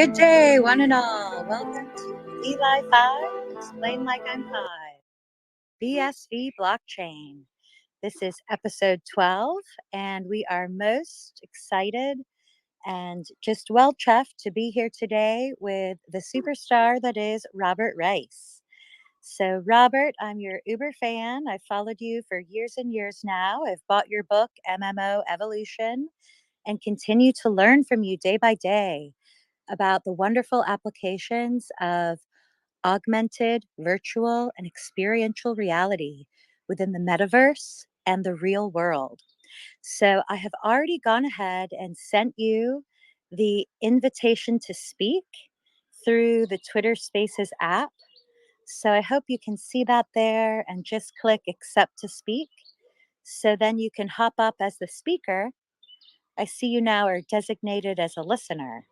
Good day, one and all. Welcome to ELI5, Explain Like I'm 5, BSV Blockchain. This is episode 12, and we are most excited and just well chuffed to be here today with the superstar that is Robert Rice. So, Robert, I'm your Uber fan. I've followed you for years and years now. I've bought your book, MMO Evolution, and continue to learn from you day by day about the wonderful applications of augmented, virtual, and experiential reality within the metaverse and the real world. So I have already gone ahead and sent you the invitation to speak through the Twitter Spaces app. So I hope you can see that there and just click accept to speak. So then you can hop up as the speaker. I see you now are designated as a listener.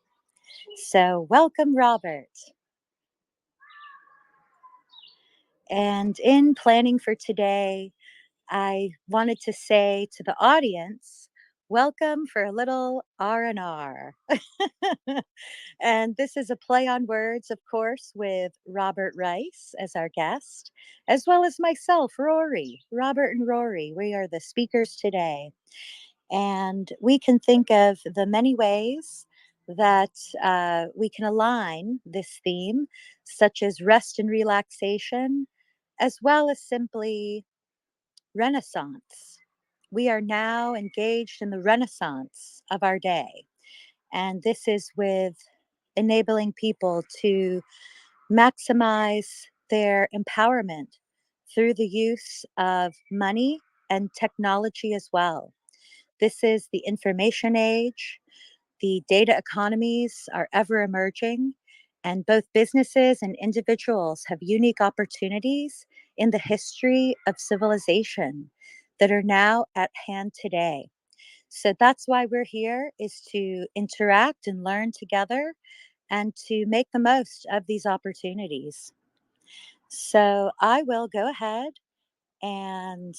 So welcome, Robert. And in planning for today, I wanted to say to the audience, welcome for a little R&R. And this is a play on words, of course, with Robert Rice as our guest, as well as myself, Rory. Robert and Rory, we are the speakers today. And we can think of the many ways that we can align this theme, such as rest and relaxation, as well as simply Renaissance. We are now engaged in the Renaissance of our day. And this is with enabling people to maximize their empowerment through the use of money and technology as well. This is the information age. The data economies are ever emerging, and both businesses and individuals have unique opportunities in the history of civilization that are now at hand today. So that's why we're here, is to interact and learn together and to make the most of these opportunities. So I will go ahead and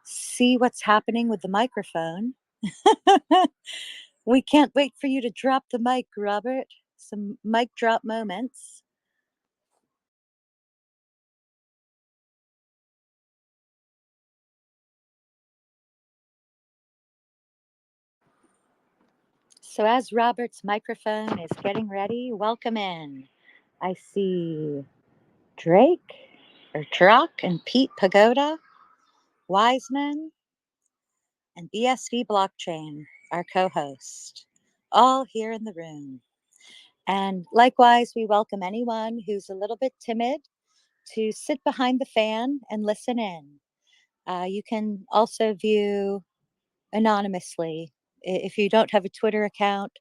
see what's happening with the microphone. We can't wait for you to drop the mic, Robert. Some mic drop moments. So, as Robert's microphone is getting ready, welcome in. I see Drake or Drock and Pete Pagoda, Wiseman, and BSV Blockchain, our co host, all here in the room. And likewise, we welcome anyone who's a little bit timid to sit behind the fan and listen in. You can also view anonymously. If you don't have a Twitter account,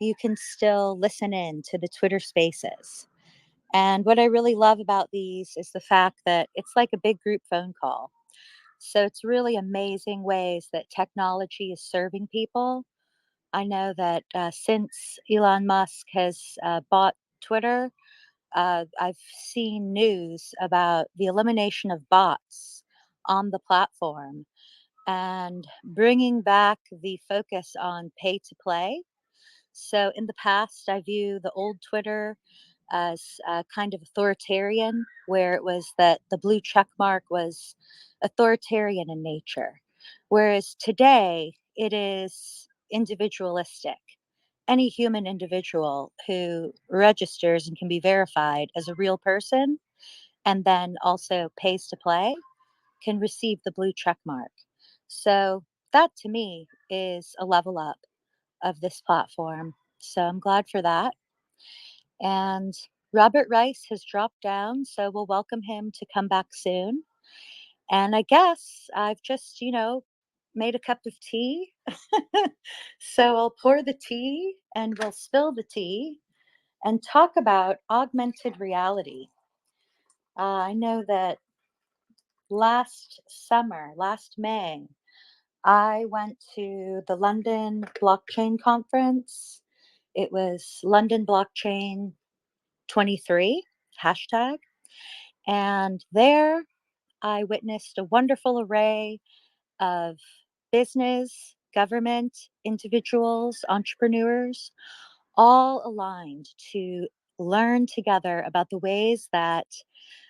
you can still listen in to the Twitter Spaces. And what I really love about these is the fact that it's like a big group phone call. So it's really amazing ways that technology is serving people. I know that since Elon Musk has bought Twitter, I've seen news about the elimination of bots on the platform and bringing back the focus on pay to play. So in the past, I view the old Twitter as kind of authoritarian, where it was that the blue check mark was authoritarian in nature. Whereas today, it is individualistic. Any human individual who registers and can be verified as a real person and then also pays to play can receive the blue check mark. So that to me is a level up of this platform. So I'm glad for that. And Robert Rice has dropped down, so we'll welcome him to come back soon. And I guess I've just, made a cup of tea. So I'll pour the tea and we'll spill the tea and talk about augmented reality. I know that last May, I went to the London Blockchain Conference. It was London Blockchain 23 hashtag. And there I witnessed a wonderful array of business, government, individuals, entrepreneurs, all aligned to learn together about the ways that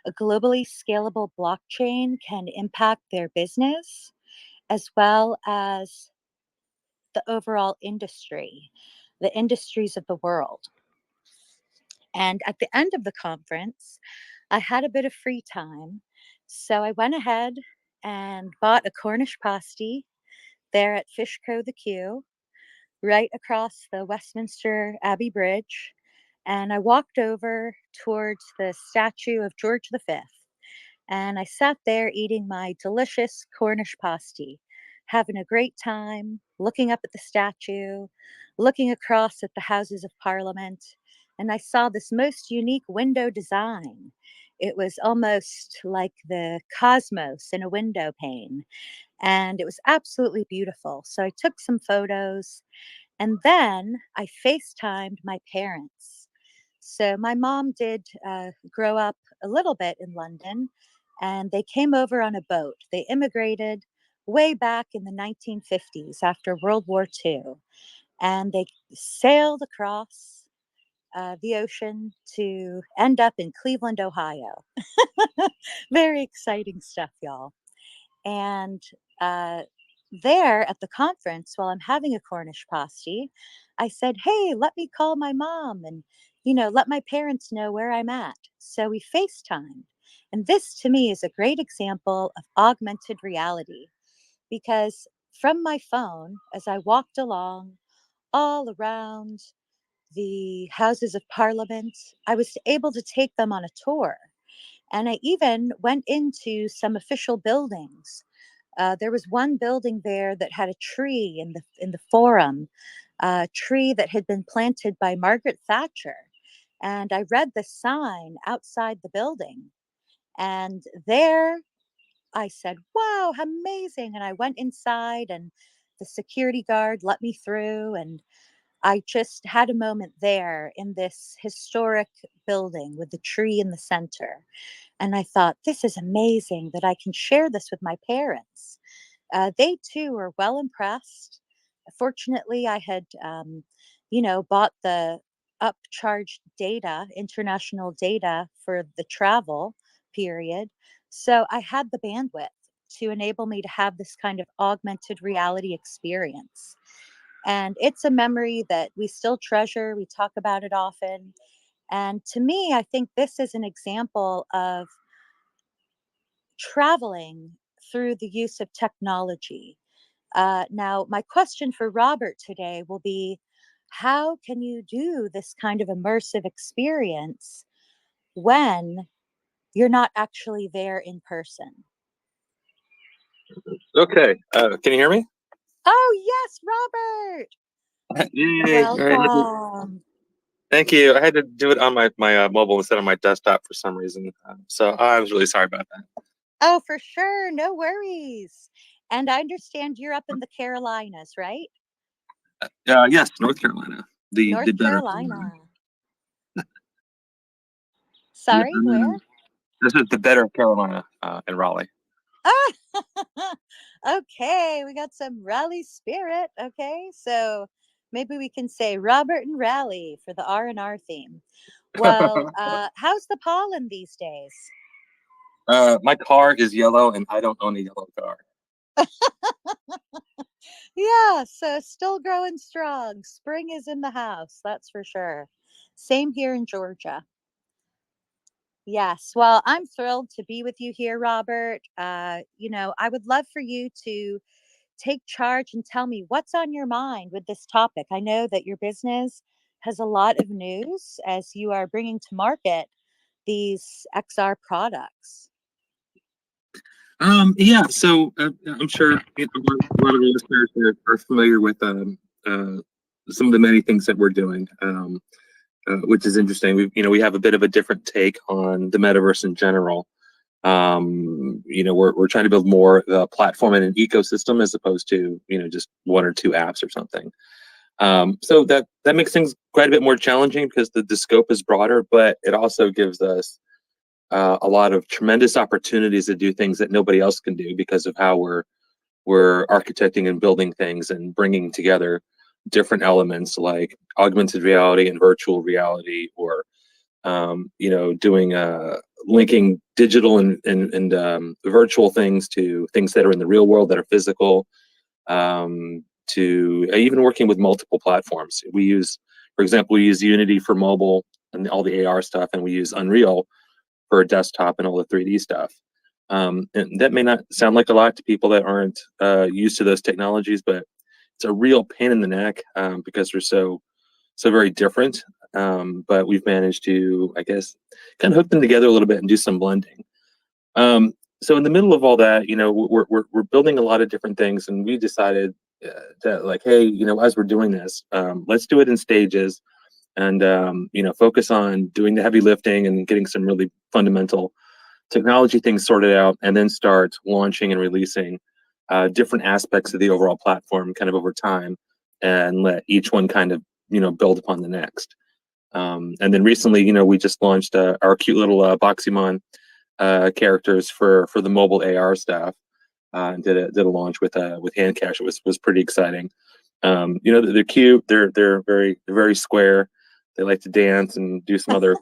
a globally scalable blockchain can impact their business as well as the overall industry, the industries of the world. And at the end of the conference, I had a bit of free time. So I went ahead and bought a Cornish pasty there at Fishco the Q, right across the Westminster Abbey Bridge. And I walked over towards the statue of George V. And I sat there eating my delicious Cornish pasty, having a great time, looking up at the statue, looking across at the Houses of Parliament. And I saw this most unique window design. It was almost like the cosmos in a window pane. And it was absolutely beautiful. So I took some photos and then I FaceTimed my parents. So my mom did grow up a little bit in London, and they came over on a boat. They immigrated way back in the 1950s after World War II, and they sailed across the ocean to end up in Cleveland, Ohio. Very exciting stuff, y'all. And uh, there at the conference, while I'm having a Cornish pasty, I said, "Hey, let me call my mom and, let my parents know where I'm at." So we FaceTimed. And this to me is a great example of augmented reality because from my phone, as I walked along all around the Houses of Parliament, I was able to take them on a tour. And I even went into some official buildings. There was one building there that had a tree in the forum, a tree that had been planted by Margaret Thatcher. And I read the sign outside the building. And there I said, "Wow, how amazing." And I went inside, and the security guard let me through. And I just had a moment there in this historic building with the tree in the center. And I thought, this is amazing that I can share this with my parents. They too were well impressed. Fortunately, I had, bought the upcharged data, international data for the travel period. So I had the bandwidth to enable me to have this kind of augmented reality experience. And it's a memory that we still treasure. We talk about it often. And to me, I think this is an example of traveling through the use of technology. Now, my question for Robert today will be, how can you do this kind of immersive experience when you're not actually there in person? Okay. Can you hear me? Oh, yes, Robert. Yay. Welcome. Thank you. I had to do it on my mobile instead of my desktop for some reason. So I was really sorry about that. Oh, for sure. No worries. And I understand you're up in the Carolinas, right? Yes, North Carolina. The North better Carolina. Carolina. Yeah, Sorry, where? this is the better Carolina in Raleigh. Ah, okay. We got some Raleigh spirit. Okay. So maybe we can say Robert and Raleigh for the R&R theme. Well, how's the pollen these days? My car is yellow and I don't own a yellow car. Yeah, so still growing strong. Spring is in the house, that's for sure. Same here in Georgia. Yes, well, I'm thrilled to be with you here, Robert. I would love for you to take charge and tell me what's on your mind with this topic. I know that your business has a lot of news as you are bringing to market these XR products. Yeah, so I'm sure a lot of the listeners are familiar with some of the many things that we're doing, which is interesting. We have a bit of a different take on the metaverse in general. We're trying to build more of a platform and an ecosystem as opposed to just one or two apps or something. So that makes things quite a bit more challenging because the scope is broader, but it also gives us a lot of tremendous opportunities to do things that nobody else can do because of how we're architecting and building things and bringing together different elements like augmented reality and virtual reality, or doing linking digital and virtual things to things that are in the real world that are physical, to even working with multiple platforms. For example, we use Unity for mobile and all the AR stuff, and we use Unreal for desktop and all the 3D stuff. And that may not sound like a lot to people that aren't used to those technologies, but it's a real pain in the neck because they're so very different. But we've managed to, I guess, kind of hook them together a little bit and do some blending. So in the middle of all that, we're building a lot of different things, and we decided that, like, hey, as we're doing this, let's do it in stages, and focus on doing the heavy lifting and getting some really fundamental technology things sorted out, and then start launching and releasing different aspects of the overall platform kind of over time, and let each one kind of build upon the next. And then recently, we just launched our cute little Boxymon characters for the mobile AR stuff. And did a launch with hand cash. It was pretty exciting. They're cute. They're very square. They like to dance and do some other.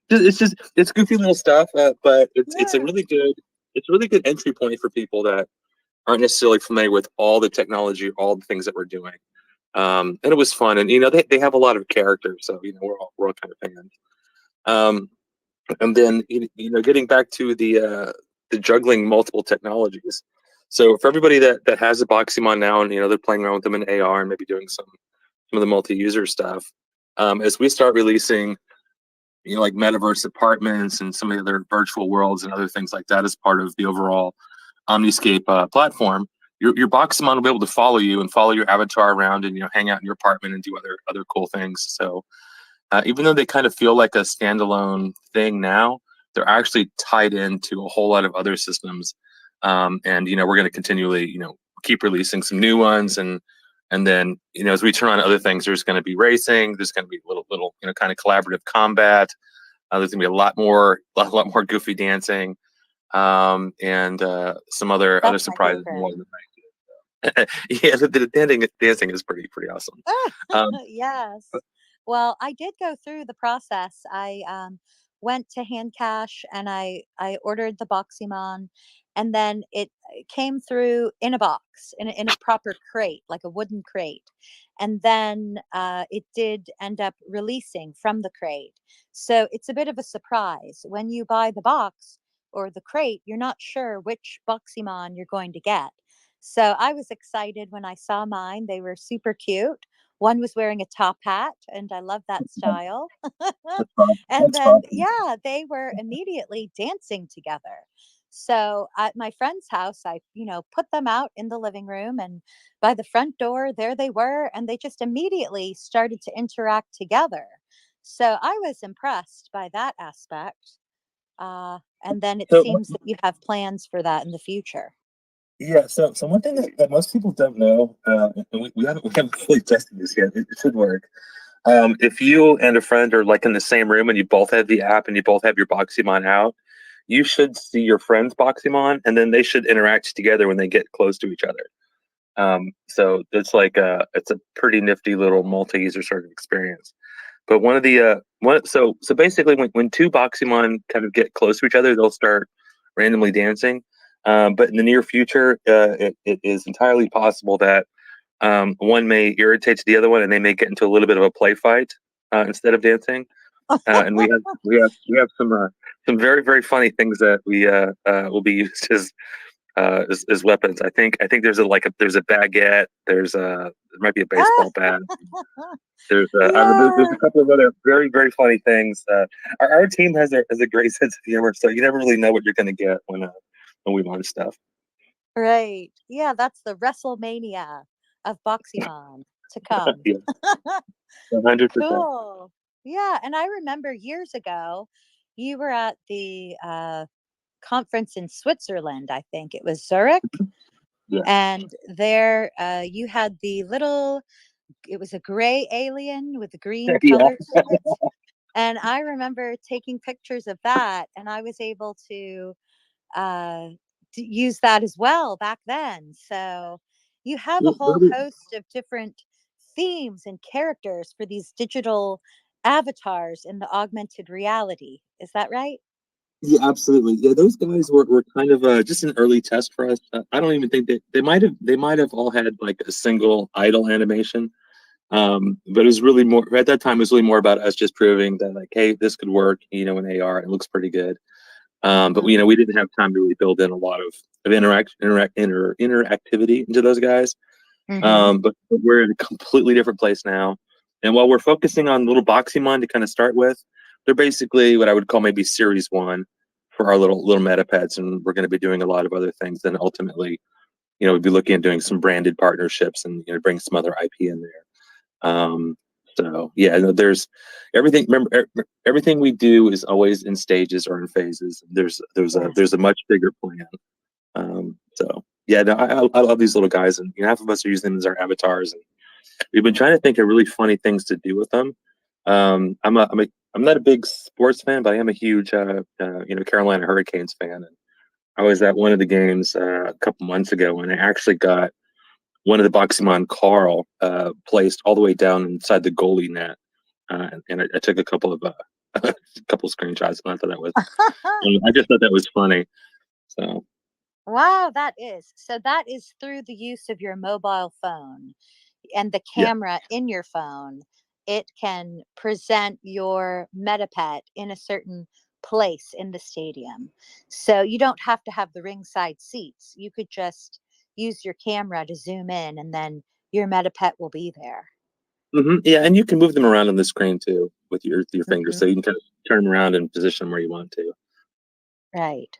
It's goofy little stuff, but it's a really good entry point for people that aren't necessarily familiar with all the technology, all the things that we're doing. And it was fun, and they have a lot of characters, so we're all kind of fans. Um, and then getting back to the juggling multiple technologies. So for everybody that has a Boxymon now, and they're playing around with them in AR and maybe doing some of the multi-user stuff, as we start releasing like metaverse apartments and some of the other virtual worlds and other things like that as part of the overall Omniscape platform, your Boxymon will be able to follow you and follow your avatar around, and hang out in your apartment and do other cool things. So even though they kind of feel like a standalone thing now, they're actually tied into a whole lot of other systems. And we're going to continually keep releasing some new ones, and then as we turn on other things, there's going to be racing, there's going to be little kind of collaborative combat. There's going to be a lot more goofy dancing, and some other That's my surprises. favorite. Yeah, the dancing is pretty awesome. Um, Yes. Well, I did go through the process. I went to hand cash and I ordered the Boxymon, and then it came through in a box, in a proper crate, like a wooden crate. And then it did end up releasing from the crate. So it's a bit of a surprise. When you buy the box or the crate, you're not sure which Boxymon you're going to get. So I was excited when I saw mine. They were super cute. One was wearing a top hat, and I love that style. that's fun. And That's then, fun. yeah, they were immediately dancing together. So at my friend's house, I, put them out in the living room, and by the front door, there they were, and they just immediately started to interact together. So I was impressed by that aspect. And then it So seems that you have plans for that in the future. yeah, so one thing that most people don't know, and we haven't fully tested this yet. It should work. If you and a friend are like in the same room and you both have the app and you both have your Boxymon out, you should see your friend's Boxymon, and then they should interact together when they get close to each other. So it's a pretty nifty little multi-user sort of experience. But one of the one so basically when two Boxymon kind of get close to each other, they'll start randomly dancing. But in the near future, it is entirely possible that one may irritate the other one, and they may get into a little bit of a play fight instead of dancing. And we have some very very funny things that we will be used as weapons. I think there's a baguette. There might be a baseball bat. There's a Yeah. couple of other very very funny things. Our team has a great sense of humor, so you never really know what you're going to get when we launch stuff. Right. Yeah, that's the WrestleMania of Boxymon to come. Yeah, 100%. Cool. Yeah, and I remember years ago, you were at the conference in Switzerland. I think it was Zurich, Yeah. and there you had the little. It was a gray alien with the green Yeah. color to it, and I remember taking pictures of that, and I was able uh, to use that as well back then. So you have a Well, whole host of different themes and characters for these digital avatars in the augmented reality. Is that right? yeah, absolutely. Yeah, those guys were kind of just an early test for us. I don't even think that they might have all had like a single idle animation. But it was really more at that time. It was really more about us just proving that like, hey, this could work, in AR. And it looks pretty good. But Mm-hmm. we didn't have time to really build in a lot of interactivity into those guys. Mm-hmm. But we're in a completely different place now. And while we're focusing on little Boxymon to kind of start with, they're basically what I would call maybe series one for our little metapets, and we're going to be doing a lot of other things. Then ultimately, we'd be looking at doing some branded partnerships and bring some other IP in there. So yeah, there's everything. Remember, everything we do is always in stages or in phases. There's a much bigger plan. So yeah, no, I love these little guys, and half of us are using them as our avatars, and we've been trying to think of really funny things to do with them. I'm not a big sports fan, but I am a huge Carolina Hurricanes fan. And I was at one of the games a couple months ago, and I actually got one of the Boxymon Carl placed all the way down inside the goalie net, and I took a couple of a couple of screenshots, and I thought I just thought that was funny. So Wow, that is. So that is through the use of your mobile phone and the yeah. camera in your phone. It can present your metapet in a certain place in the stadium. So you don't have to have the ringside seats. You could just use your camera to zoom in and then your metapet will be there. Yeah, and you can move them around on the screen too with your fingers, Mhm. so you can kind of turn them around and position them where you want to. Right.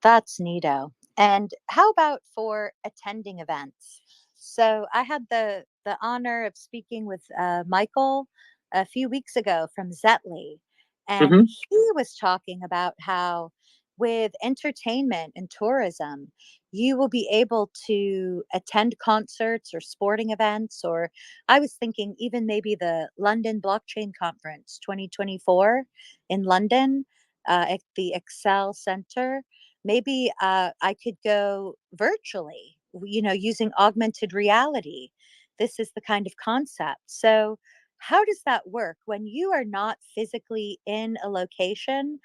That's neato. And how about for attending events? So I had the honor of speaking with Michael a few weeks ago from Zetley, and Hmm. he was talking about how with entertainment and tourism, you will be able to attend concerts or sporting events, or I was thinking even maybe the London Blockchain Conference 2024 in London at the Excel Center. Maybe I could go virtually, using augmented reality. This is the kind of concept. So, how does that work when you are not physically in a location?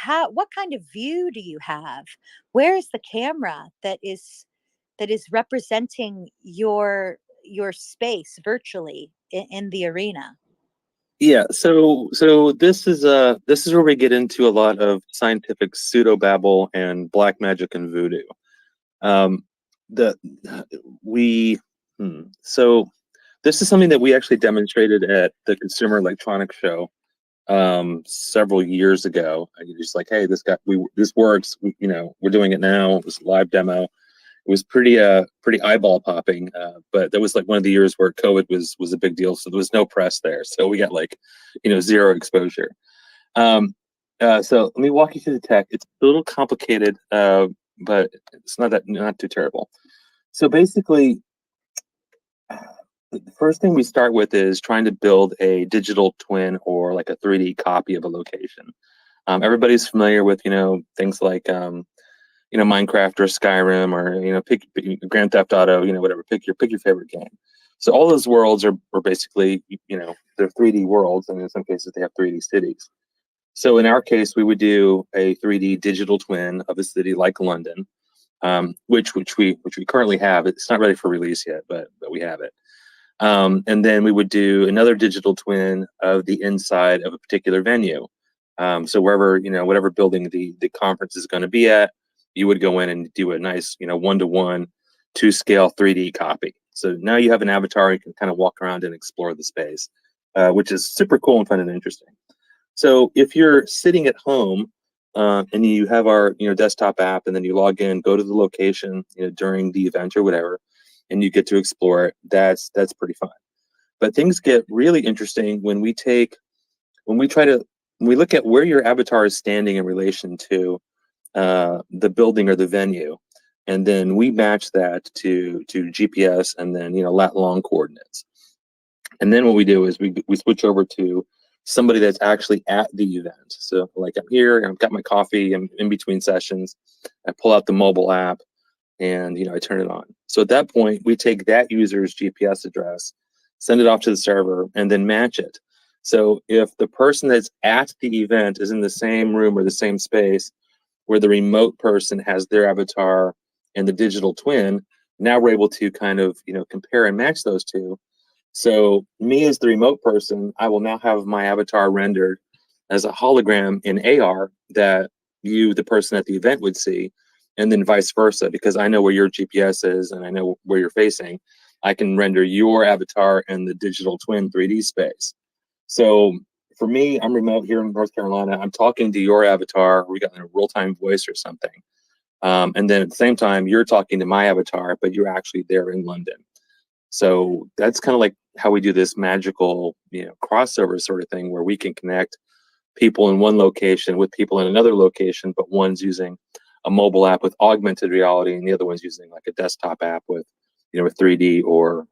What kind of view do you have? Where is the camera that is representing your space virtually in the arena? Yeah, so this is where we get into a lot of scientific pseudobabble and black magic and voodoo. Um, the we so this is something that we actually demonstrated at the Consumer Electronics Show several years ago. And you're just like, hey, this works. We're doing it now. It was a live demo. It was pretty eyeball popping. But that was like one of the years where COVID was a big deal, so there was no press there. So we got like, zero exposure. So let me walk you through the tech. It's a little complicated, but it's not too terrible. So basically, the first thing we start with is trying to build a digital twin or like a 3D copy of a location. Everybody's familiar with things like Minecraft or Skyrim or pick Grand Theft Auto, whatever. Pick your favorite game. So all those worlds are basically they're 3D worlds, and in some cases they have 3D cities. So in our case, we would do a 3D digital twin of a city like London, which we currently have. It's not ready for release yet, but we have it. And then we would do another digital twin of the inside of a particular venue. So wherever, whatever building the conference is going to be at, you would go in and do a nice, 1-to-1, 2-scale 3D copy. So now you have an avatar, you can kind of walk around and explore the space, which is super cool and fun and interesting. So if you're sitting at home and you have our, desktop app, and then you log in, go to the location, during the event or whatever, and you get to explore it, that's pretty fun. But things get really interesting when we try to when we look at where your avatar is standing in relation to the building or the venue, and then we match that to GPS and then lat long coordinates. And then what we do is we switch over to somebody that's actually at the event. So like I'm here, I've got my coffee, I'm in between sessions, I pull out the mobile app, and I turn it on. So at that point, we take that user's GPS address, send it off to the server, and then match it. So if the person that's at the event is in the same room or the same space where the remote person has their avatar and the digital twin, now we're able to kind of, compare and match those two. So me as the remote person, I will now have my avatar rendered as a hologram in AR that you, the person at the event, would see, and then vice versa, because I know where your GPS is and I know where you're facing. I can render your avatar in the digital twin 3D space. So for me, I'm remote here in North Carolina. I'm talking to your avatar. We got a real-time voice or something. And then at the same time, you're talking to my avatar, but you're actually there in London. So that's kind of like how we do this magical, crossover sort of thing where we can connect people in one location with people in another location, but one's using a mobile app with augmented reality and the other one's using like a desktop app with, with 3D or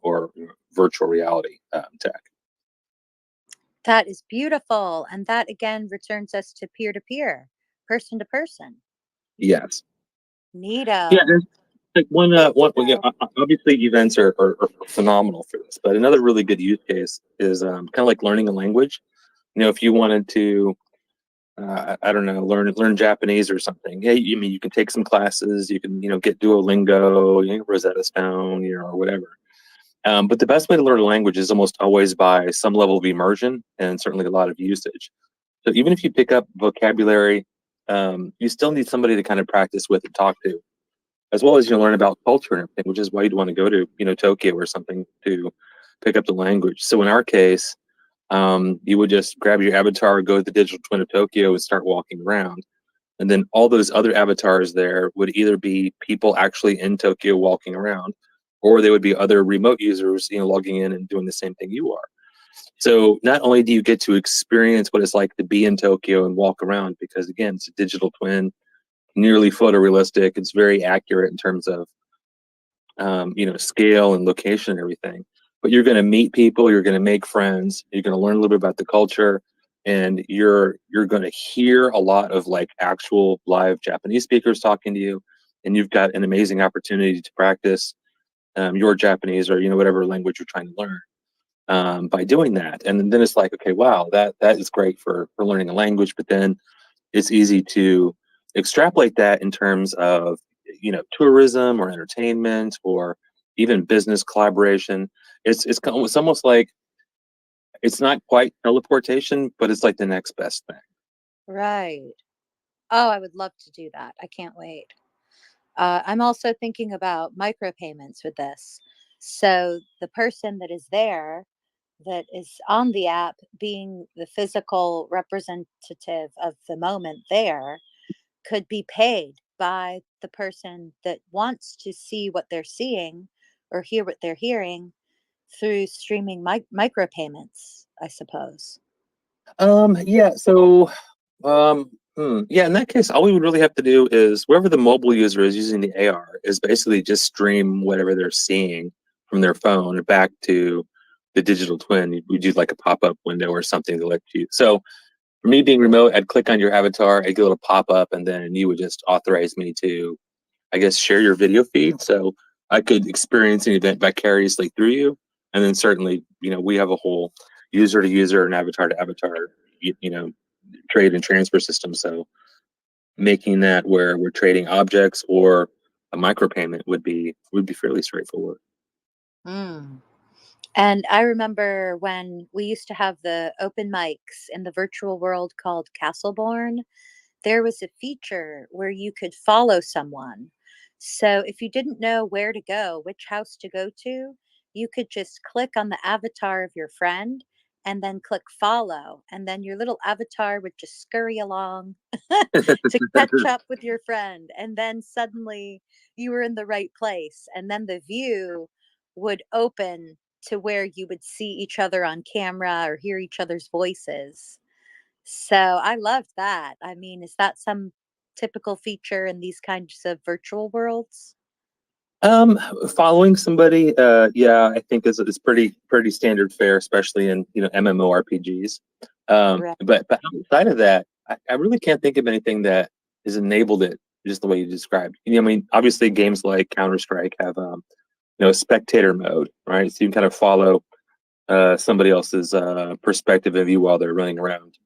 virtual reality tech. That is beautiful. And that again returns us to peer to peer, person to person. Yes. Yeah, Neato. there's like obviously events are phenomenal for this, but another really good use case is kind of like learning a language. If you wanted to, I don't know, learn Japanese or something. Yeah, you can take some classes. You can, get Duolingo, Rosetta Stone, or whatever. But the best way to learn a language is almost always by some level of immersion and certainly a lot of usage. So even if you pick up vocabulary, you still need somebody to kind of practice with and talk to, as well as learn about culture and everything, which is why you'd want to go to Tokyo or something to pick up the language. So in our case, you would just grab your avatar, go to the digital twin of Tokyo, and start walking around. And then all those other avatars there would either be people actually in Tokyo walking around, or they would be other remote users, logging in and doing the same thing you are. So not only do you get to experience what it's like to be in Tokyo and walk around, because again, it's a digital twin, nearly photorealistic. It's very accurate in terms of scale and location and everything. But you're going to meet people, you're going to make friends, you're going to learn a little bit about the culture, and you're going to hear a lot of like actual live Japanese speakers talking to you, and you've got an amazing opportunity to practice your Japanese or whatever language you're trying to learn by doing that. And then it's like, okay, wow, that is great for learning a language, but then it's easy to extrapolate that in terms of tourism or entertainment or even business collaboration. It's almost like it's not quite teleportation, but it's like the next best thing. Right. Oh, I would love to do that. I can't wait. I'm also thinking about micropayments with this. So the person that is there, that is on the app, being the physical representative of the moment there, could be paid by the person that wants to see what they're seeing or hear what they're hearing through streaming micropayments, I suppose. Yeah, so yeah, in that case, all we would really have to do is whoever the mobile user is using the AR is basically just stream whatever they're seeing from their phone back to the digital twin. We do like a pop-up window or something to let you. So for me being remote, I'd click on your avatar, I'd get a little pop-up, and then you would just authorize me to, I guess, share your video feed. So I could experience an event vicariously through you. And then certainly, we have a whole user to user and avatar to avatar, trade and transfer system. So making that where we're trading objects or a micropayment would be fairly straightforward. Mm. And I remember when we used to have the open mics in the virtual world called Castleborn, there was a feature where you could follow someone. So if you didn't know where to go, which house to go to, you could just click on the avatar of your friend and then click follow. And then your little avatar would just scurry along to catch up with your friend. And then suddenly you were in the right place. And then the view would open to where you would see each other on camera or hear each other's voices. So I loved that. I mean, is that some typical feature in these kinds of virtual worlds? Um, Following somebody, yeah, I think is pretty standard fare, especially in MMORPGs. Right. But outside of that, I really can't think of anything that has enabled it just the way you described. I mean, obviously games like Counter Strike have spectator mode, right? So you can kind of follow somebody else's perspective of you while they're running around,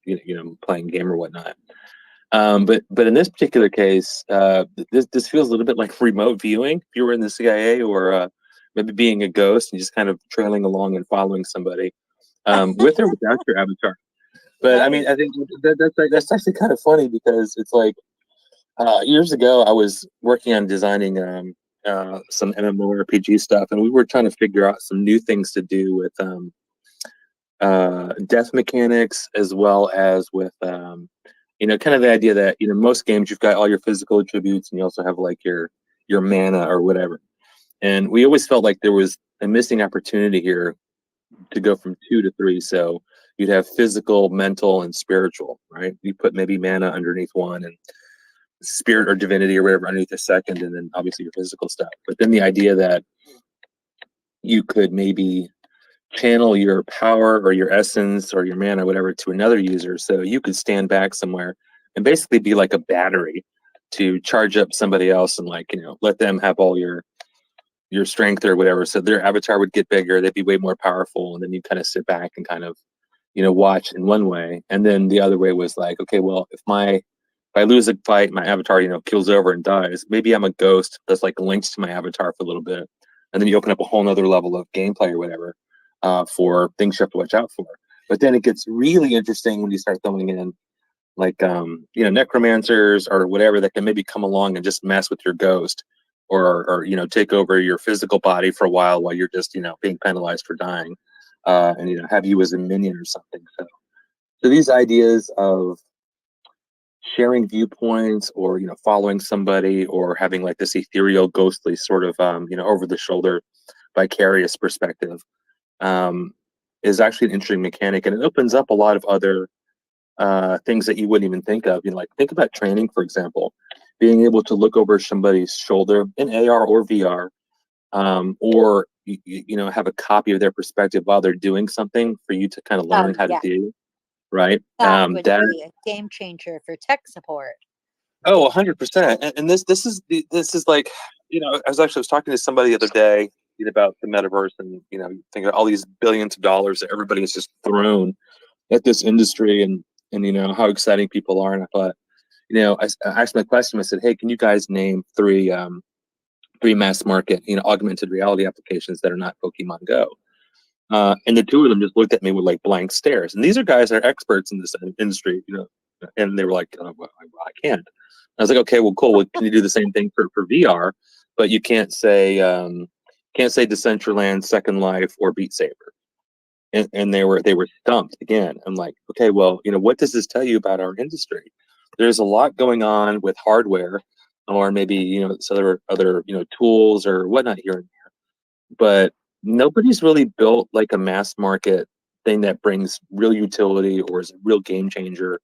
playing game or whatnot. But in this particular case, this feels a little bit like remote viewing. If you were in the CIA, or maybe being a ghost and just kind of trailing along and following somebody, with or without your avatar. But I mean, I think that's actually kind of funny, because it's like, years ago I was working on designing some MMORPG stuff, and we were trying to figure out some new things to do with death mechanics, as well as with kind of the idea that most games you've got all your physical attributes, and you also have like your mana or whatever. And we always felt like there was a missing opportunity here to go from 2 to 3. So you'd have physical, mental, and spiritual, right? You put maybe mana underneath one, and spirit or divinity or whatever underneath the second, and then obviously your physical stuff. But then the idea that you could maybe channel your power or your essence or your mana, whatever, to another user, so you could stand back somewhere and basically be like a battery to charge up somebody else, and like let them have all your strength or whatever, so their avatar would get bigger, they'd be way more powerful, and then you kind of sit back and kind of watch in one way. And then the other way was like, okay, well, if I lose a fight, my avatar, kills over and dies. Maybe I'm a ghost that's like linked to my avatar for a little bit. And then you open up a whole nother level of gameplay or whatever, for things you have to watch out for. But then it gets really interesting when you start throwing in like, necromancers or whatever that can maybe come along and just mess with your ghost, or take over your physical body for a while you're just, being penalized for dying, and, have you as a minion or something. So these ideas of sharing viewpoints, or following somebody, or having like this ethereal, ghostly sort of over the shoulder vicarious perspective, um, is actually an interesting mechanic, and it opens up a lot of other things that you wouldn't even think of. Like, think about training, for example, being able to look over somebody's shoulder in AR or VR, or have a copy of their perspective while they're doing something for you to kind of Oh, learn how to yeah. do, right? That would That be a game changer for tech support. Oh, 100%. And this is like, I was talking to somebody the other day about the metaverse, and think of all these billions of dollars that everybody has just thrown at this industry, and how exciting people are. And I thought, I asked my question. I said, hey, can you guys name three mass market augmented reality applications that are not Pokemon Go? And the two of them just looked at me with like blank stares. And these are guys that are experts in this industry, and they were like, well, I can't. I was like, okay, well, cool. Well, can you do the same thing for VR? But you can't say Decentraland, Second Life, or Beat Saber. And they were stumped again. I'm like, okay, well, what does this tell you about our industry? There's a lot going on with hardware, or maybe some other tools or whatnot here and there, but nobody's really built like a mass market thing that brings real utility, or is a real game changer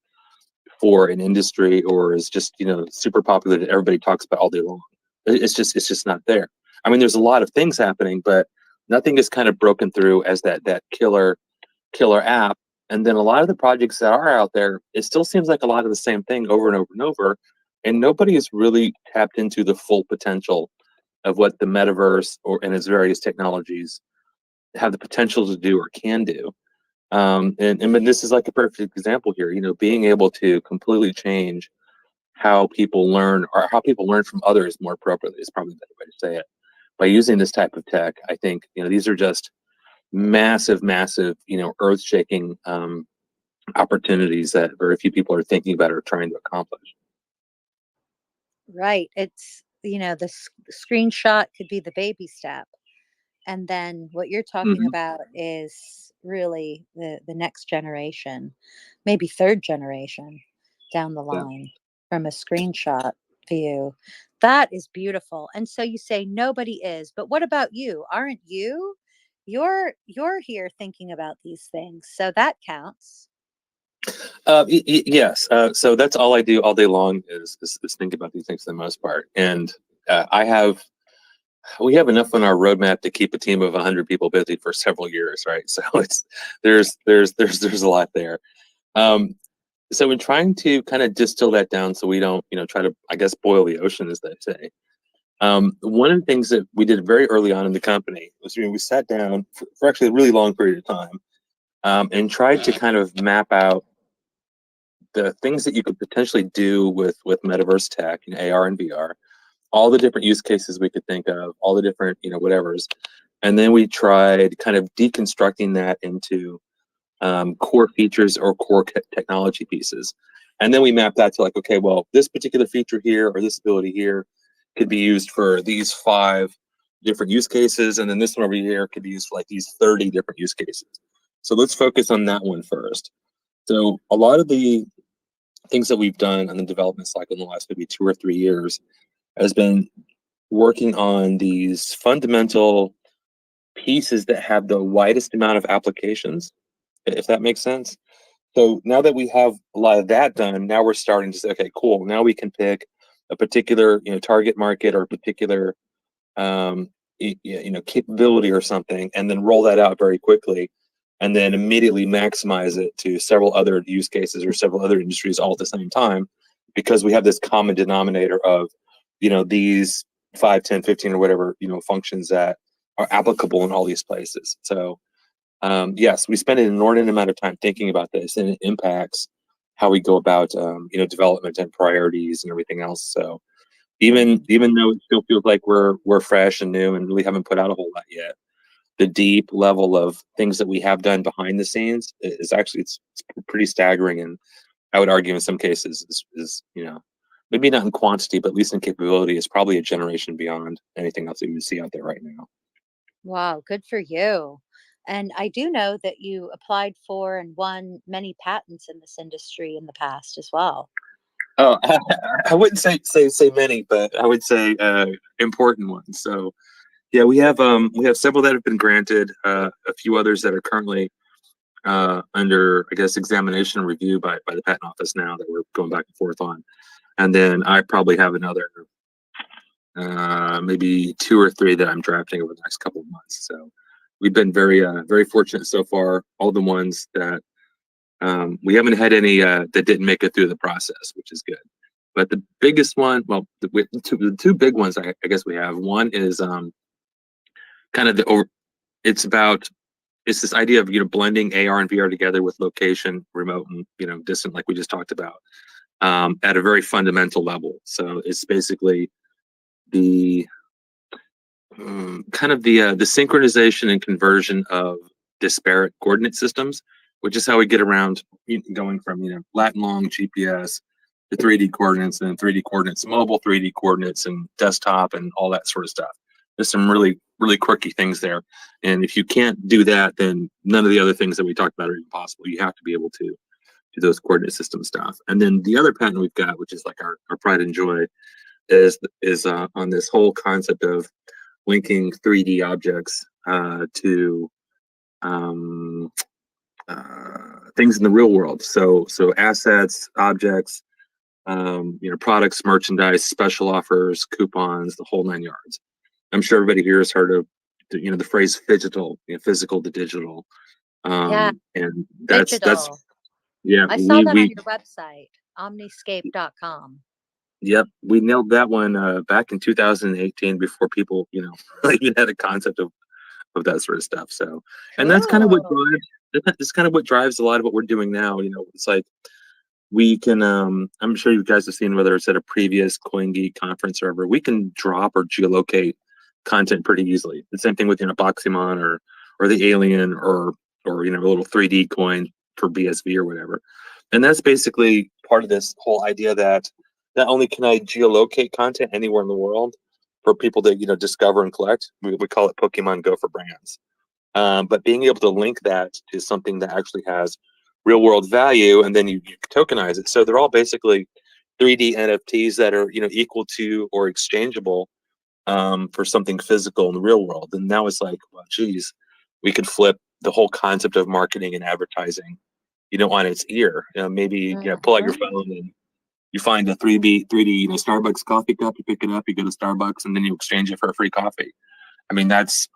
for an industry, or is just super popular that everybody talks about all day long. It's just not there. I mean, there's a lot of things happening, but nothing is kind of broken through as that killer app. And then a lot of the projects that are out there, it still seems like a lot of the same thing over and over and over, and nobody has really tapped into the full potential of what the metaverse and its various technologies have the potential to do or can do. And this is like a perfect example here. Being able to completely change how people learn, or how people learn from others more appropriately, is probably the better way to say it. By using this type of tech, I think these are just massive, massive, earth-shaking opportunities that very few people are thinking about or trying to accomplish. Right. It's, the screenshot could be the baby step. And then what you're talking Hmm. about is really the next generation, maybe third generation down the Yeah. line from a screenshot view. That is beautiful. And so you say nobody is, but what about you? Aren't you? You're here thinking about these things. So that counts. Yes. So that's all I do all day long is think about these things for the most part. And we have enough on our roadmap to keep a team of 100 people busy for several years, right? So there's a lot there. Um, so in trying to kind of distill that down, so we don't try to, I guess, boil the ocean, as they say. One of the things that we did very early on in the company was we sat down for actually a really long period of time, and tried to kind of map out the things that you could potentially do with metaverse tech, AR and VR, all the different use cases we could think of, all the different whatevers, and then we tried kind of deconstructing that into core features or core technology pieces. And then we map that to like, okay, well, this particular feature here or this ability here could be used for these 5 different use cases. And then this one over here could be used for like these 30 different use cases. So let's focus on that one first. So a lot of the things that we've done on the development cycle in the last maybe 2 or 3 years has been working on these fundamental pieces that have the widest amount of applications, if that makes sense. So now that we have a lot of that done, now we're starting to say, okay, cool. Now we can pick a particular, target market or a particular, capability or something, and then roll that out very quickly, and then immediately maximize it to several other use cases or several other industries all at the same time, because we have this common denominator of, these 5, 10, 15 or whatever, functions that are applicable in all these places. So yes, we spend an inordinate amount of time thinking about this, and it impacts how we go about, development and priorities and everything else. So even though it still feels like we're fresh and new and really haven't put out a whole lot yet, the deep level of things that we have done behind the scenes is actually it's pretty staggering, and I would argue in some cases is maybe not in quantity, but at least in capability, is probably a generation beyond anything else that you see out there right now. Wow, good for you. And I do know that you applied for and won many patents in this industry in the past as well. Oh, I wouldn't say many, but I would say important ones. So yeah, we have several that have been granted, a few others that are currently under, I guess, examination and review by the patent office now that we're going back and forth on. And then I probably have another maybe 2 or 3 that I'm drafting over the next couple of months. So we've been very fortunate so far. All the ones that we haven't had any that didn't make it through the process, which is good. But the biggest one, well, the two big ones I guess we have. One is kind of it's this idea of blending AR and VR together with location, remote, and distant, like we just talked about, at a very fundamental level. So it's basically the kind of the synchronization and conversion of disparate coordinate systems, which is how we get around going from lat and long GPS to 3D coordinates, and then 3D coordinates, mobile 3D coordinates, and desktop, and all that sort of stuff. There's some really quirky things there, and if you can't do that, then none of the other things that we talked about are even possible. You have to be able to do those coordinate system stuff. And then the other patent we've got, which is like our pride and joy, is on this whole concept of linking 3D objects to things in the real world. So assets, objects, products, merchandise, special offers, coupons, the whole 9 yards. I'm sure everybody here has heard of the phrase phygital, physical to digital, Yeah, and that's digital. yeah I saw that on we your website, omniscape.com. yep, we nailed that one back in 2018 before people even had a concept of that sort of stuff. So, and that's kind of what Cool. drives a lot of what we're doing now. It's like we can, I'm sure you guys have seen, whether it's at a previous CoinGeek conference or ever, we can drop or geolocate content pretty easily. The same thing with Boxymon or the Alien or a little 3D coin for BSV or whatever. And that's basically part of this whole idea that not only can I geolocate content anywhere in the world for people to discover and collect, we call it Pokemon Go for brands. But being able to link that to something that actually has real world value, and then you tokenize it. So they're all basically 3D NFTs that are equal to or exchangeable for something physical in the real world. And now it's like, well, geez, we could flip the whole concept of marketing and advertising, on its ear. Maybe pull out your Mhm. phone and you find a 3D Starbucks coffee cup. You pick it up, you go to Starbucks, and then you exchange it for a free coffee. I mean, that's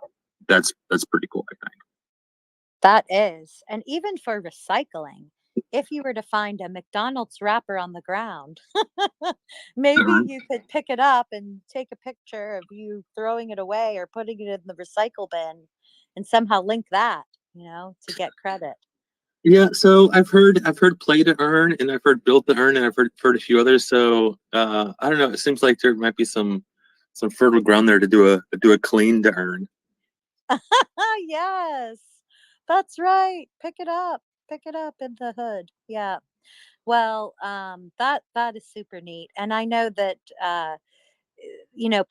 pretty cool, I think. That is. And even for recycling, if you were to find a McDonald's wrapper on the ground, maybe you could pick it up and take a picture of you throwing it away or putting it in the recycle bin and somehow link that, to get credit. Yeah, so I've heard play to earn, and I've heard build to earn, and I've heard a few others. So I don't know. It seems like there might be some fertile ground there to do a clean to earn. Yes, that's right. Pick it up. Pick it up in the hood. Yeah. Well, that is super neat, and I know that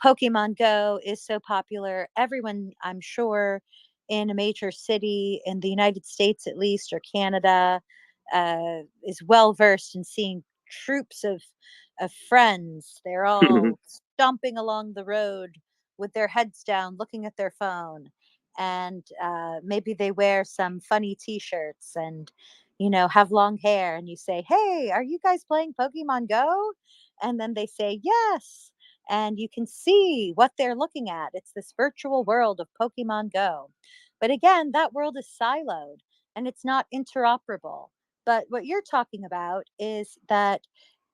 Pokemon Go is so popular. Everyone, I'm sure, in a major city in the United States, at least, or Canada, is well versed in seeing troops of friends. They're all stomping along the road with their heads down, looking at their phone, and maybe they wear some funny T-shirts and have long hair. And you say, "Hey, are you guys playing Pokemon Go?" And then they say, "Yes." And you can see what they're looking at. It's this virtual world of Pokemon Go. But again, that world is siloed and it's not interoperable. But what you're talking about is that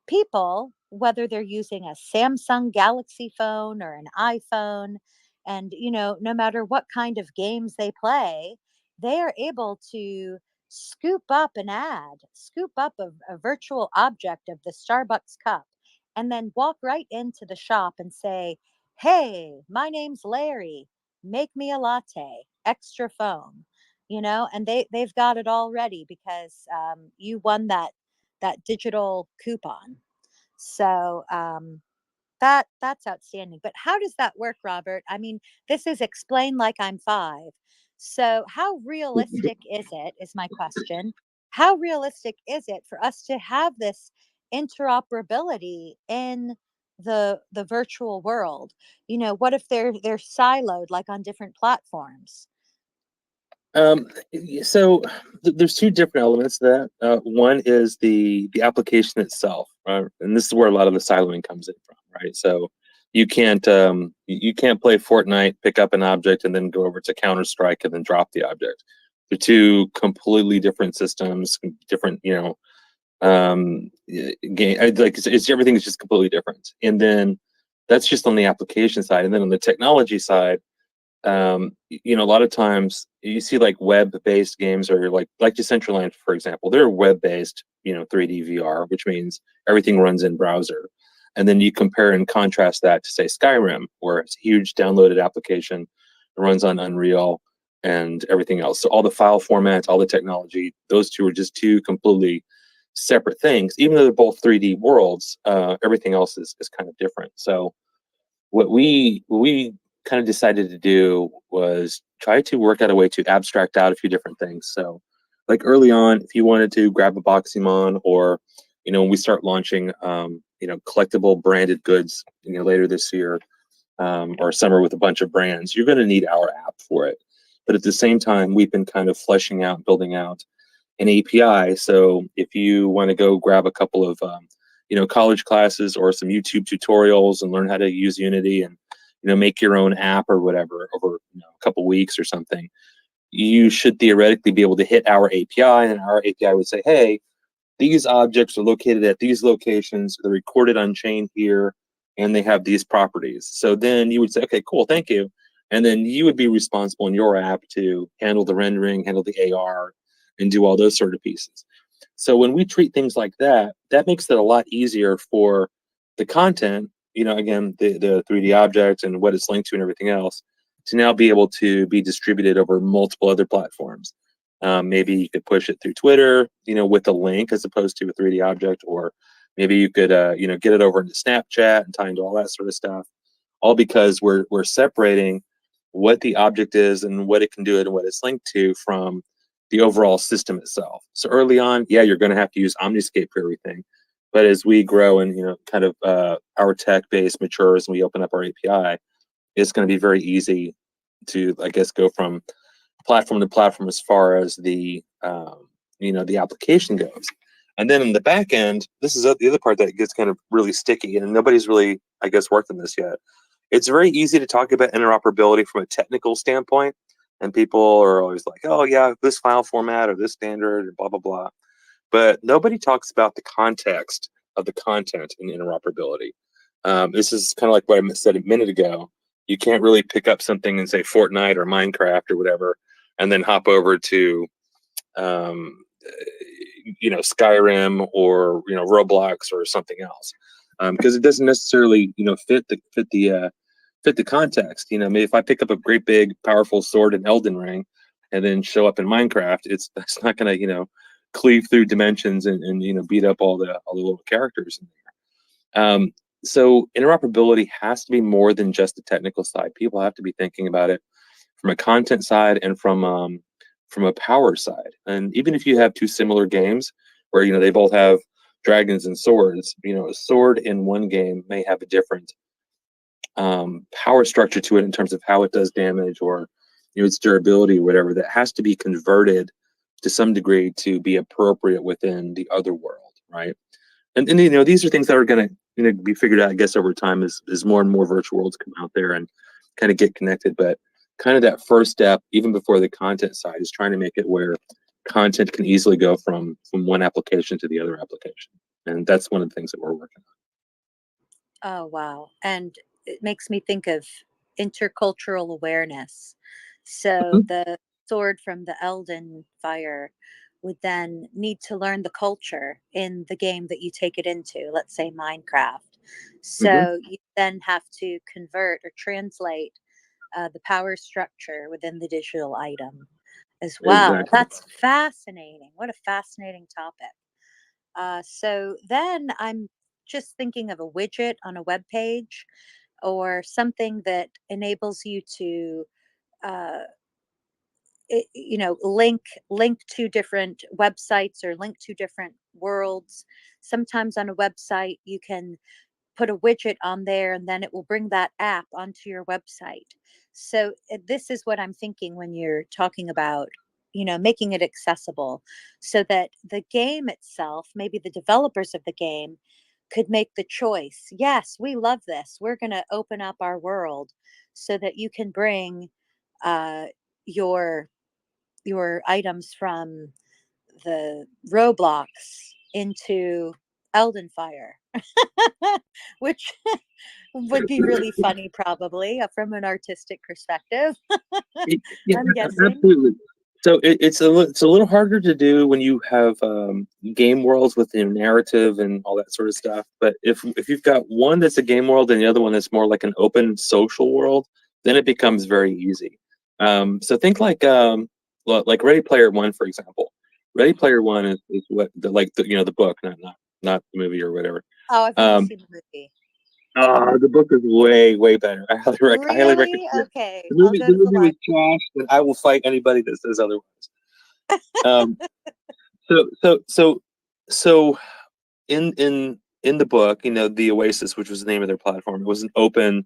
people, whether they're using a Samsung Galaxy phone or an iPhone, and no matter what kind of games they play, they are able to scoop up an ad, scoop up a virtual object of the Starbucks cup, and then walk right into the shop and say, "Hey, my name's Larry. Make me a latte, extra foam." And they've got it all ready because you won that digital coupon. So that's outstanding. But how does that work, Robert? I mean, this is explain like I'm five. So how realistic is it, is my question. How realistic is it for us to have this interoperability in the virtual world? What if they're siloed like on different platforms? Um, so there's two different elements to that. One is the application itself, right? And this is where a lot of the siloing comes in from, right? So you can't play Fortnite, pick up an object, and then go over to Counter Strike and then drop the object. They're two completely different systems, different game. Like it's everything is just completely different. And then that's just on the application side, and then on the technology side, a lot of times you see like web-based games or like Decentraland, for example. They're web-based, 3D VR, which means everything runs in browser. And then you compare and contrast that to say Skyrim, where it's a huge downloaded application, it runs on Unreal and everything else. So all the file formats, all the technology, those two are just two completely separate things. Even though they're both 3D worlds, everything else is kind of different. So what we kind of decided to do was try to work out a way to abstract out a few different things. So, like early on, if you wanted to grab a Boxymon, or when we start launching, collectible branded goods, later this year, or summer with a bunch of brands, you're going to need our app for it. But at the same time, we've been kind of fleshing out, building out an API. So if you want to go grab a couple of college classes or some YouTube tutorials and learn how to use Unity and make your own app or whatever over a couple weeks or something, you should theoretically be able to hit our API, and our API would say, "Hey, these objects are located at these locations. They're recorded on chain here, and they have these properties." So then you would say, "Okay, cool, thank you," and then you would be responsible in your app to handle the rendering, handle the AR, and do all those sort of pieces. So when we treat things like that, that makes it a lot easier for the content, again, the 3D object and what it's linked to and everything else, to now be able to be distributed over multiple other platforms. Maybe you could push it through Twitter, with a link as opposed to a 3D object, or maybe you could, get it over into Snapchat and tie into all that sort of stuff. All because we're separating what the object is and what it can do and what it's linked to from the overall system itself. So early on, yeah, you're going to have to use Omniscape for everything. But as we grow and kind of our tech base matures and we open up our API, it's going to be very easy to, I guess, go from platform to platform as far as the application goes. And then in the back end, this is the other part that gets kind of really sticky, and nobody's really, I guess, worked on this yet. It's very easy to talk about interoperability from a technical standpoint, and people are always like, "Oh yeah, this file format or this standard, or blah blah blah." but nobody talks about the context of the content in interoperability. This is kind of like what I said a minute ago. You can't really pick up something and say Fortnite or Minecraft or whatever, and then hop over to um, Skyrim or Roblox or something else, because it doesn't necessarily fit the context. Maybe if I pick up a great big powerful sword in Elden Ring and then show up in Minecraft, it's not going to cleave through dimensions and beat up all the little characters in there. So interoperability has to be more than just the technical side. People have to be thinking about it from a content side and from a power side. And even if you have two similar games where they both have dragons and swords, a sword in one game may have a different power structure to it in terms of how it does damage or its durability or whatever, that has to be converted to some degree to be appropriate within the other world, right? And these are things that are going to be figured out, I guess, over time as more and more virtual worlds come out there and kind of get connected. But kind of that first step, even before the content side, is trying to make it where content can easily go from one application to the other application. And that's one of the things that we're working Oh, wow. And it makes me think of intercultural awareness. So on. the sword from the Elden Fire would then need to learn the culture in the game that you take it into, let's say Minecraft. Mm-hmm. So you then have to convert or translate the power structure within the digital item as well. Exactly. That's fascinating. What a fascinating topic. So then I'm just thinking of a widget on a web page or something that enables you to uh, link to different websites or link to different worlds. Sometimes on a website you can put a widget on there and then it will bring that app onto your website. So this is what I'm thinking when you're talking about making it accessible, so that the game itself, maybe the developers of the game, could make the choice. Yes, we love this, we're going to open up our world so that you can bring uh, your items from the Roblox into Elden Fire, which would be really funny, probably from an artistic perspective. Yeah, I'm guessing. absolutely. So it's a little harder to do when you have game worlds with narrative and all that sort of stuff. But if you've got one that's a game world and the other one that's more like an open social world, then it becomes very easy. So think like Ready Player One, for example. Ready Player One is what the book, not the movie or whatever. Oh, I've never Um, seen the movie. the book is way better. I highly recommend Really? it. Okay, The I'll movie go the to the movie was library. trash, and I will fight anybody that says otherwise. Um, so so so so in the book, the Oasis, which was the name of their platform, it was an open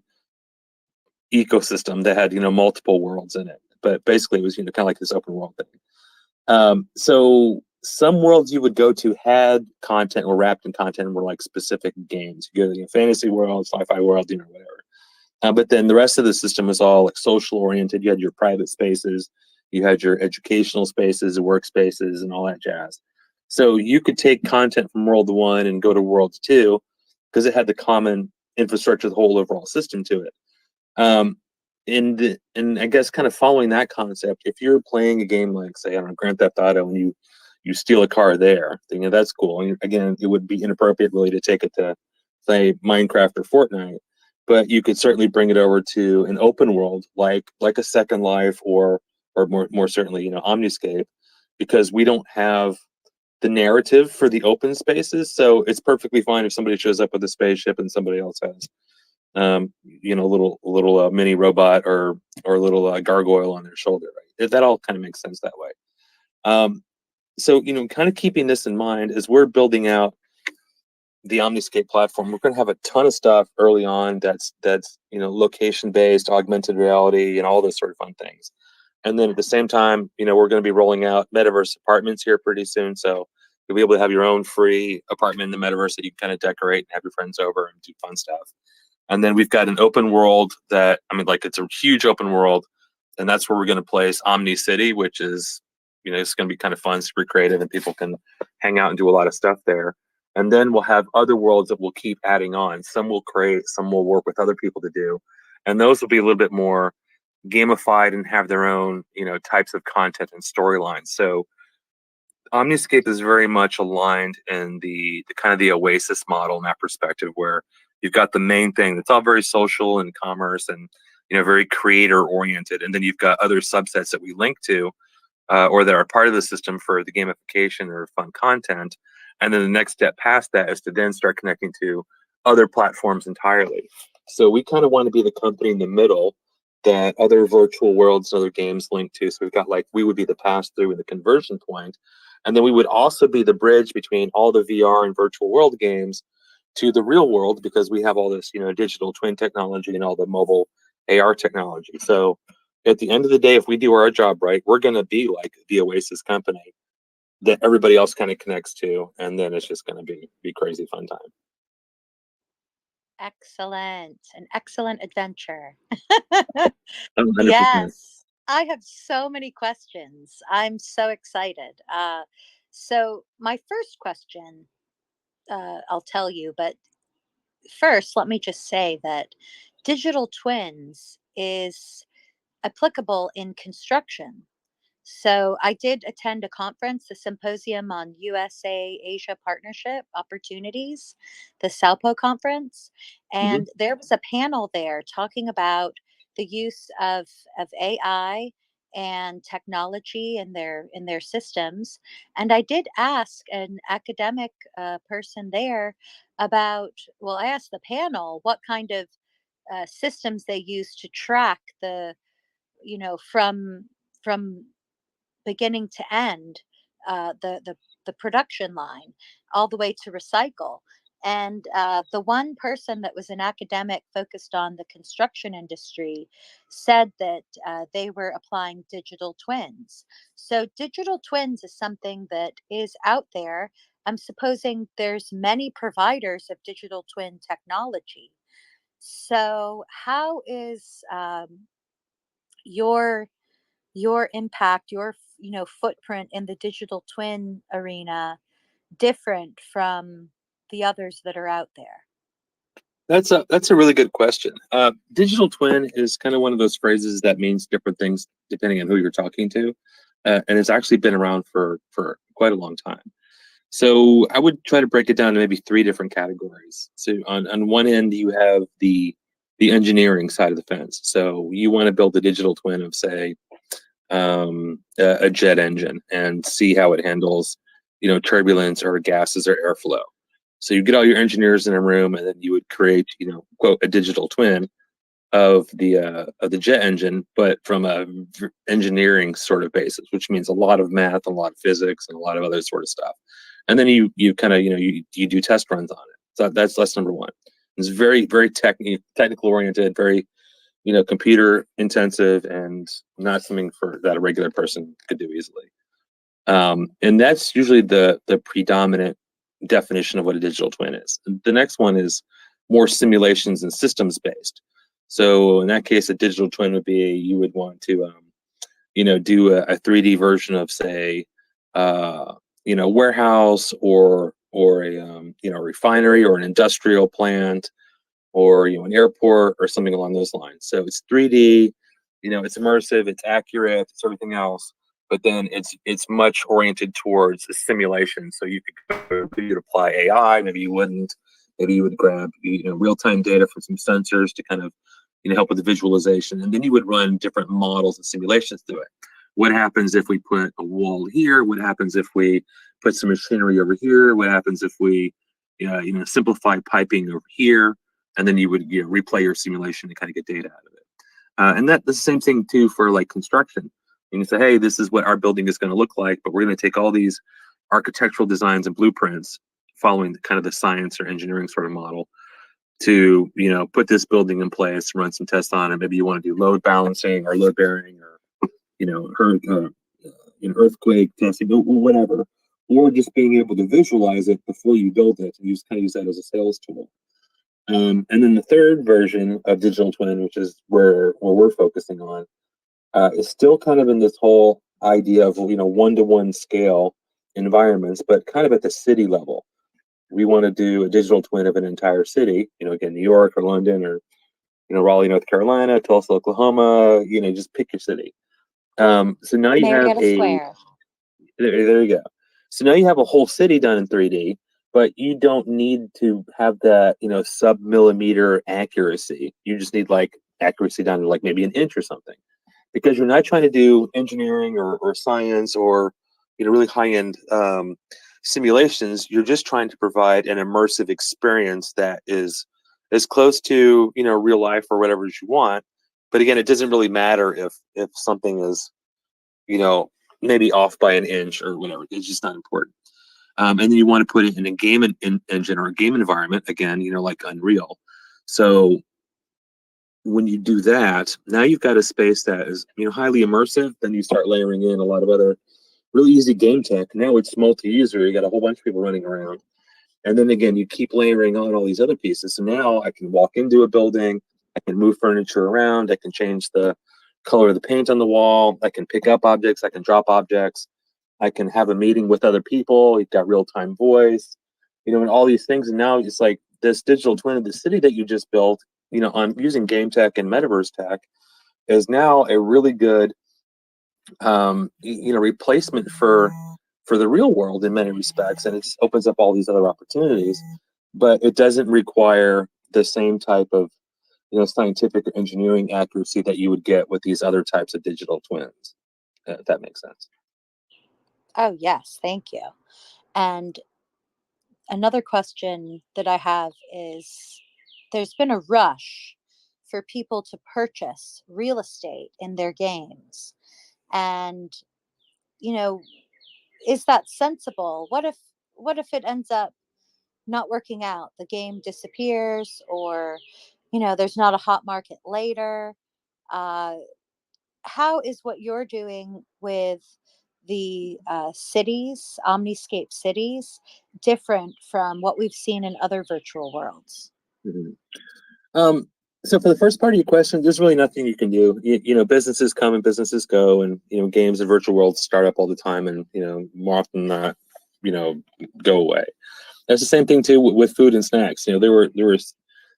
ecosystem that had multiple worlds in it, but basically it was kind of like this open world thing. So some worlds you would go to had content or wrapped in content and were like specific games. You go to fantasy world, sci-fi world, whatever. But then the rest of the system was all like social oriented. You had your private spaces, you had your educational spaces, workspaces, and all that jazz. So you could take content from World One and go to World Two because it had the common infrastructure, the whole overall system to it. Um, and I guess kind of following that concept, if you're playing a game like, say, I don't know, Grand Theft Auto, and you steal a car there, then that's cool. And again, it would be inappropriate really to take it to, say, Minecraft or Fortnite, but you could certainly bring it over to an open world like a Second Life or more certainly Omniscape, because we don't have the narrative for the open spaces. So it's perfectly fine if somebody shows up with a spaceship and somebody else has little mini robot or a little gargoyle on their shoulder, right? That all kind of makes sense that way. So kind of keeping this in mind as we're building out the Omniscape platform, we're going to have a ton of stuff early on that's location based, augmented reality, and all those sort of fun things. And then at the same time, we're going to be rolling out metaverse apartments here pretty soon. So you'll be able to have your own free apartment in the metaverse that you can kind of decorate and have your friends over and do fun stuff. And then we've got an open world that, I mean, like it's a huge open world. And that's where we're going to place Omni City, which is it's going to be kind of fun, super creative, and people can hang out and do a lot of stuff there. And then we'll have other worlds that we'll keep adding on. Some will create, some will work with other people to do, and those will be a little bit more gamified and have their own, types of content and storylines. So Omniscape is very much aligned in the kind of the Oasis model in that perspective, where you've got the main thing that's all very social and commerce and very creator oriented, and then you've got other subsets that we link to or that are part of the system for the gamification or fun content. And then the next step past that is to then start connecting to other platforms entirely. So we kind of want to be the company in the middle that other virtual worlds and other games link to. So we've got we would be the pass through and the conversion point. And then we would also be the bridge between all the VR and virtual world games to the real world, because we have all this, digital twin technology and all the mobile AR technology. So at the end of the day, if we do our job right, we're going to be like the Oasis company that everybody else kind of connects to, and then it's just going to be crazy fun time. Excellent. An excellent adventure. 100%. Yes. I have so many questions. I'm so excited. So my first question, I'll tell you, but first, let me just say that digital twins is applicable in construction. So I did attend a conference, a symposium on USA Asia Partnership Opportunities, the SALPO conference, Mm-hmm. and there was a panel there talking about the use of AI and technology in their systems. And I did ask an academic person there about, well, I asked the panel what kind of systems they use to track the, from beginning to end, uh, the the the production line all the way to recycle. And the one person that was an academic focused on the construction industry said that they were applying digital twins. So digital twins is something that is out there. I'm supposing there's many providers of digital twin technology. So how is your your impact, your footprint in the digital twin arena different from the others that are out there? That's a really good question. Digital twin is kind of one of those phrases that means different things depending on who you're talking to, and it's actually been around for quite a long time. So I would try to break it down to maybe three different categories. So on one end, you have the engineering side of the fence. So you want to build a digital twin of, say, a jet engine and see how it handles, turbulence or gases or airflow. So you get all your engineers in a room, and then you would create, quote, a digital twin of the jet engine, but from a engineering sort of basis, which means a lot of math, a lot of physics, and a lot of other sort of stuff. And then you kind of you do test runs on it. So that's number one. It's very very technical oriented, very computer intensive, and not something that a regular person could do easily. And that's usually the predominant definition of what a digital twin is. The next one is more simulations and systems based. So in that case, a digital twin would be, you would want to do a 3D version of, say, warehouse or a refinery or an industrial plant, or an airport or something along those lines. So it's 3D, it's immersive, it's accurate, it's everything else, but then it's much oriented towards a simulation. So you'd apply AI, maybe you wouldn't, maybe you would grab real-time data from some sensors to kind of help with the visualization, and then you would run different models and simulations through it. What happens if we put a wall here? What happens if we put some machinery over here? What happens if we simplify piping over here? And then you would replay your simulation to kind of get data out of it. And that's the same thing too for like construction. You can say, hey, this is what our building is going to look like, but we're going to take all these architectural designs and blueprints following kind of the science or engineering sort of model to put this building in place, run some tests on it. Maybe you want to do load balancing or load bearing, or earthquake testing, whatever, or just being able to visualize it before you build it and use that as a sales tool. And then the third version of digital twin, which is where we're focusing on, is still kind of in this whole idea of, one-to-one scale environments, but kind of at the city level. We want to do a digital twin of an entire city, again, New York or London or, Raleigh, North Carolina, Tulsa, Oklahoma, just pick your city. So now you have Marietta Square. there you go. So now you have a whole city done in 3D, but you don't need to have that, sub-millimeter accuracy. You just need like accuracy down to like maybe an inch or something, because you're not trying to do engineering or science or, really high-end simulations. You're just trying to provide an immersive experience that is as close to, real life or whatever you want. But again, it doesn't really matter if something is, maybe off by an inch or whatever. It's just not important. And then you want to put it in a game engine or a game environment, again, like Unreal. So when you do that, now you've got a space that is, highly immersive. Then you start layering in a lot of other really easy game tech. Now it's multi-user. You got a whole bunch of people running around. And then again, you keep layering on all these other pieces. So now I can walk into a building, I can move furniture around, I can change the color of the paint on the wall, I can pick up objects, I can drop objects, I can have a meeting with other people, you've got real-time voice, and all these things. And now it's like this digital twin of the city that you just built, on using game tech and metaverse tech, is now a really good replacement for the real world in many respects, and it just opens up all these other opportunities. But it doesn't require the same type of scientific or engineering accuracy that you would get with these other types of digital twins. If that makes sense. Oh, yes. Thank you. And another question that I have is, there's been a rush for people to purchase real estate in their games. And, you know, is that sensible? What if it ends up not working out? The game disappears, or, there's not a hot market later. Uh, how is what you're doing with the cities, Omniscape cities, different from what we've seen in other virtual worlds? Mhm. Um, so for the first part of your question, there's really nothing you can do. Businesses come and businesses go, and games and virtual worlds start up all the time, and more often than not, you know, go away. That's the same thing too with food and snacks. There were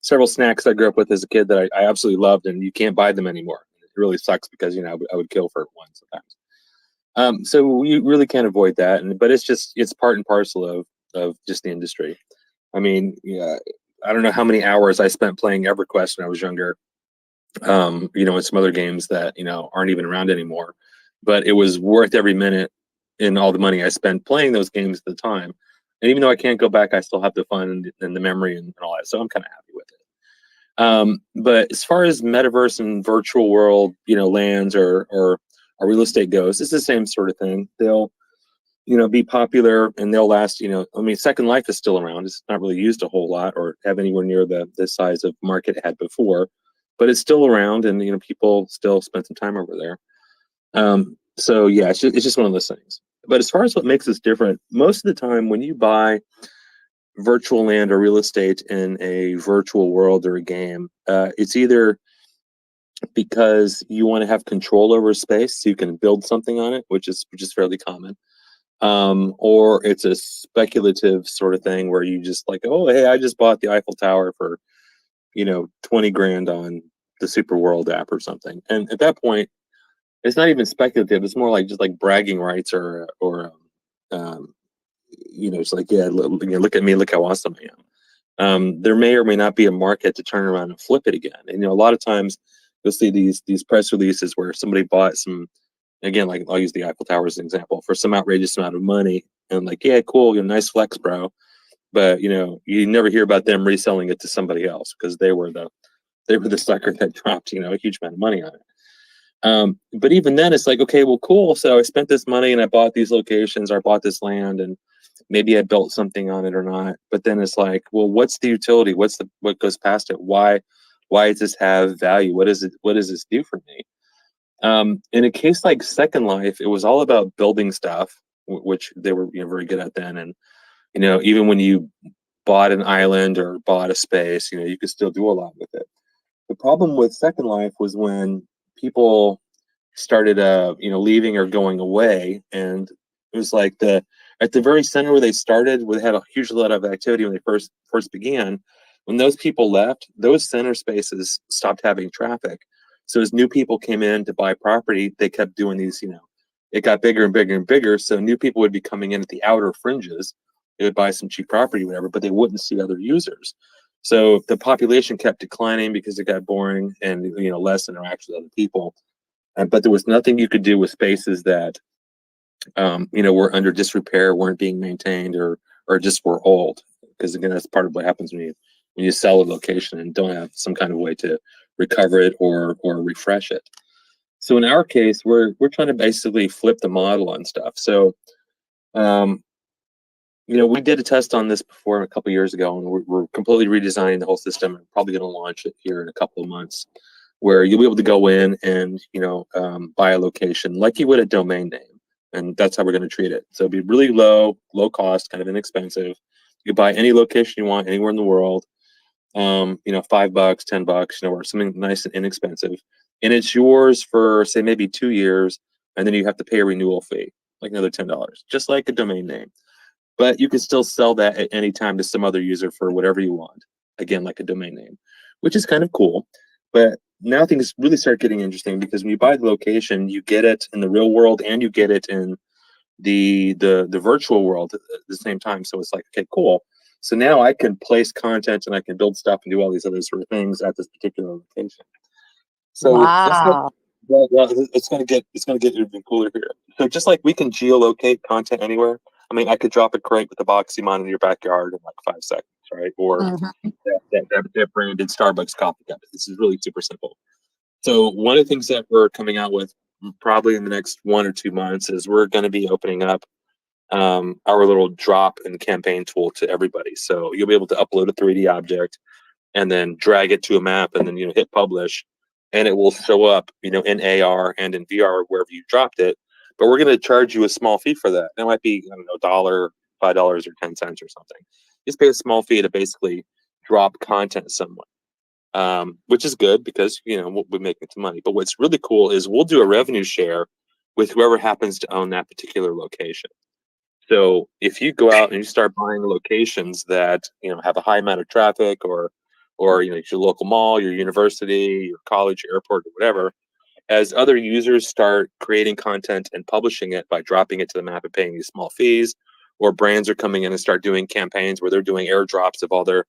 several snacks I grew up with as a kid that I absolutely loved, and you can't buy them anymore. It really sucks because I would kill for one sometimes. So you really can't avoid that, but it's part and parcel of just the industry. I mean, yeah, I don't know how many hours I spent playing EverQuest when I was younger. And some other games that aren't even around anymore, but it was worth every minute and all the money I spent playing those games at the time. And even though I can't go back, I still have the fun and the memory and all that. So I'm kind of happy with it. But as far as metaverse and virtual world, lands or real estate goes, it's the same sort of thing. They'll be popular and they'll last. I mean, Second Life is still around. It's not really used a whole lot or have anywhere near the size of market it had before, but it's still around, and people still spend some time over there. So yeah, it's just one of those things. But as far as what makes us different, most of the time when you buy virtual land or real estate in a virtual world or a game, it's either because you want to have control over space so you can build something on it, which is fairly common. Or it's a speculative sort of thing where you just like, oh, hey, I just bought the Eiffel Tower for 20 grand on the Super World app or something. And at that point, it's not even speculative. It's more like just like bragging rights um, it's like, yeah, look at me, look how awesome I am. There may or may not be a market to turn around and flip it again. And, a lot of times you'll see these press releases where somebody bought some, again, like I'll use the Eiffel Tower as an example, for some outrageous amount of money. And like, yeah, cool, nice flex, bro. But, you never hear about them reselling it to somebody else because they were the sucker that dropped, a huge amount of money on it. But even then, it's like, okay, well, cool. So I spent this money and I bought these locations, or I bought this land, and maybe I built something on it or not. But then it's like, well, what's the utility? What goes past it? Why does this have value? What does this do for me? In a case like Second Life, it was all about building stuff, which they were very good at then. And even when you bought an island or bought a space, you could still do a lot with it. The problem with Second Life was when people started leaving or going away. And it was like the at the very center where they started, where they had a huge lot of activity when they first began. When those people left, those center spaces stopped having traffic. So as new people came in to buy property, they kept doing these, it got bigger and bigger and bigger. So new people would be coming in at the outer fringes. They would buy some cheap property, whatever, but they wouldn't see other users. So the population kept declining because it got boring and less interaction with other people. But there was nothing you could do with spaces that were under disrepair, weren't being maintained, or just were old. Because again, that's part of what happens when you sell a location and don't have some kind of way to recover it or refresh it. So in our case, we're trying to basically flip the model on stuff. So um, we did a test on this before a couple of years ago, and we're completely redesigning the whole system and probably going to launch it here in a couple of months, where you'll be able to go in and buy a location like you would a domain name, and that's how we're going to treat it. So it'll be really low cost, kind of inexpensive. You can buy any location you want anywhere in the world. $5, $10, or something nice and inexpensive, and it's yours for say maybe 2 years, and then you have to pay a renewal fee, like another $10, just like a domain name. But you can still sell that at any time to some other user for whatever you want. Again, like a domain name, which is kind of cool. But now things really start getting interesting, because when you buy the location, you get it in the real world and you get it in the virtual world at the same time. So it's like, okay, cool. So now I can place content and I can build stuff and do all these other sort of things at this particular location. So that's not, Wow. well, it's gonna get even cooler here. So just like we can geolocate content anywhere. I mean, I could drop a crate with a Boxy in your backyard in like 5 seconds, right? Or Mhm. that branded Starbucks coffee cup. This is really super simple. So one of the things that we're coming out with probably in the next 1 or 2 months is we're going to be opening up our little drop and campaign tool to everybody. So you'll be able to upload a 3D object and then drag it to a map, and then hit publish, and it will show up in AR and in VR wherever you dropped it. But we're going to charge you a small fee for that. It might be, I don't know, $1, $5, or 10 cents or something. Just pay a small fee to basically drop content somewhere, which is good because we're making some money. But what's really cool is we'll do a revenue share with whoever happens to own that particular location. So if you go out and you start buying locations that have a high amount of traffic, or it's your local mall, your university, your college, your airport, or whatever, as other users start creating content and publishing it by dropping it to the map and paying these small fees, or brands are coming in and start doing campaigns where they're doing airdrops of all their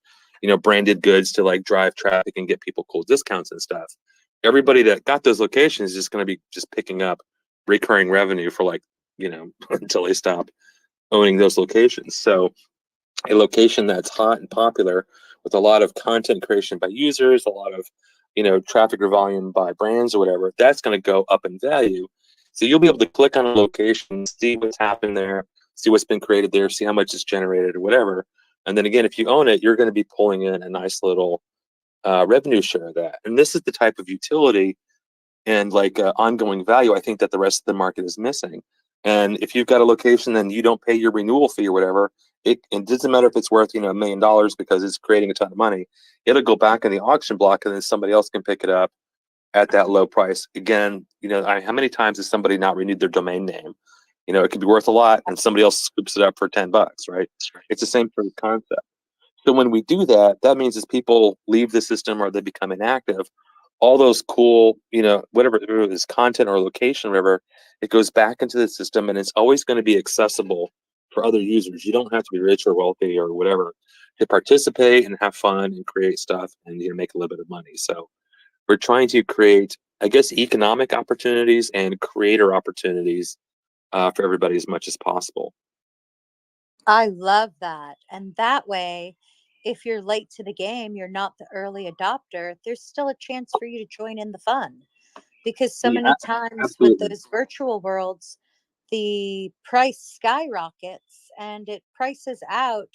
branded goods to like drive traffic and get people cool discounts and stuff. Everybody that got those locations is just going to be just picking up recurring revenue for like until they stop owning those locations. So a location that's hot and popular with a lot of content creation by users, a lot of traffic or volume by brands or whatever, that's going to go up in value. So you'll be able to click on a location, see what's happened there, see what's been created there, see how much is generated or whatever. And then again, if you own it, you're going to be pulling in a nice little revenue share of that. And this is the type of utility and like ongoing value I think that the rest of the market is missing. And if you've got a location and you don't pay your renewal fee or whatever, it doesn't matter if it's worth $1 million because it's creating a ton of money. It'll go back in the auction block, and then somebody else can pick it up at that low price. Again, how many times has somebody not renewed their domain name? It could be worth a lot, and somebody else scoops it up for $10, right? It's the same sort of concept. So when we do that, that means as people leave the system or they become inactive, all those cool, whatever it is, content or location, whatever, it goes back into the system, and it's always going to be accessible for other users. You don't have to be rich or wealthy or whatever to participate and have fun and create stuff and make a little bit of money. So we're trying to create, I guess, economic opportunities and creator opportunities for everybody as much as possible. I love that. And that way, if you're late to the game, you're not the early adopter, there's still a chance for you to join in the fun. Because so Yeah, many times with absolutely. those virtual worlds, the price skyrockets and it prices out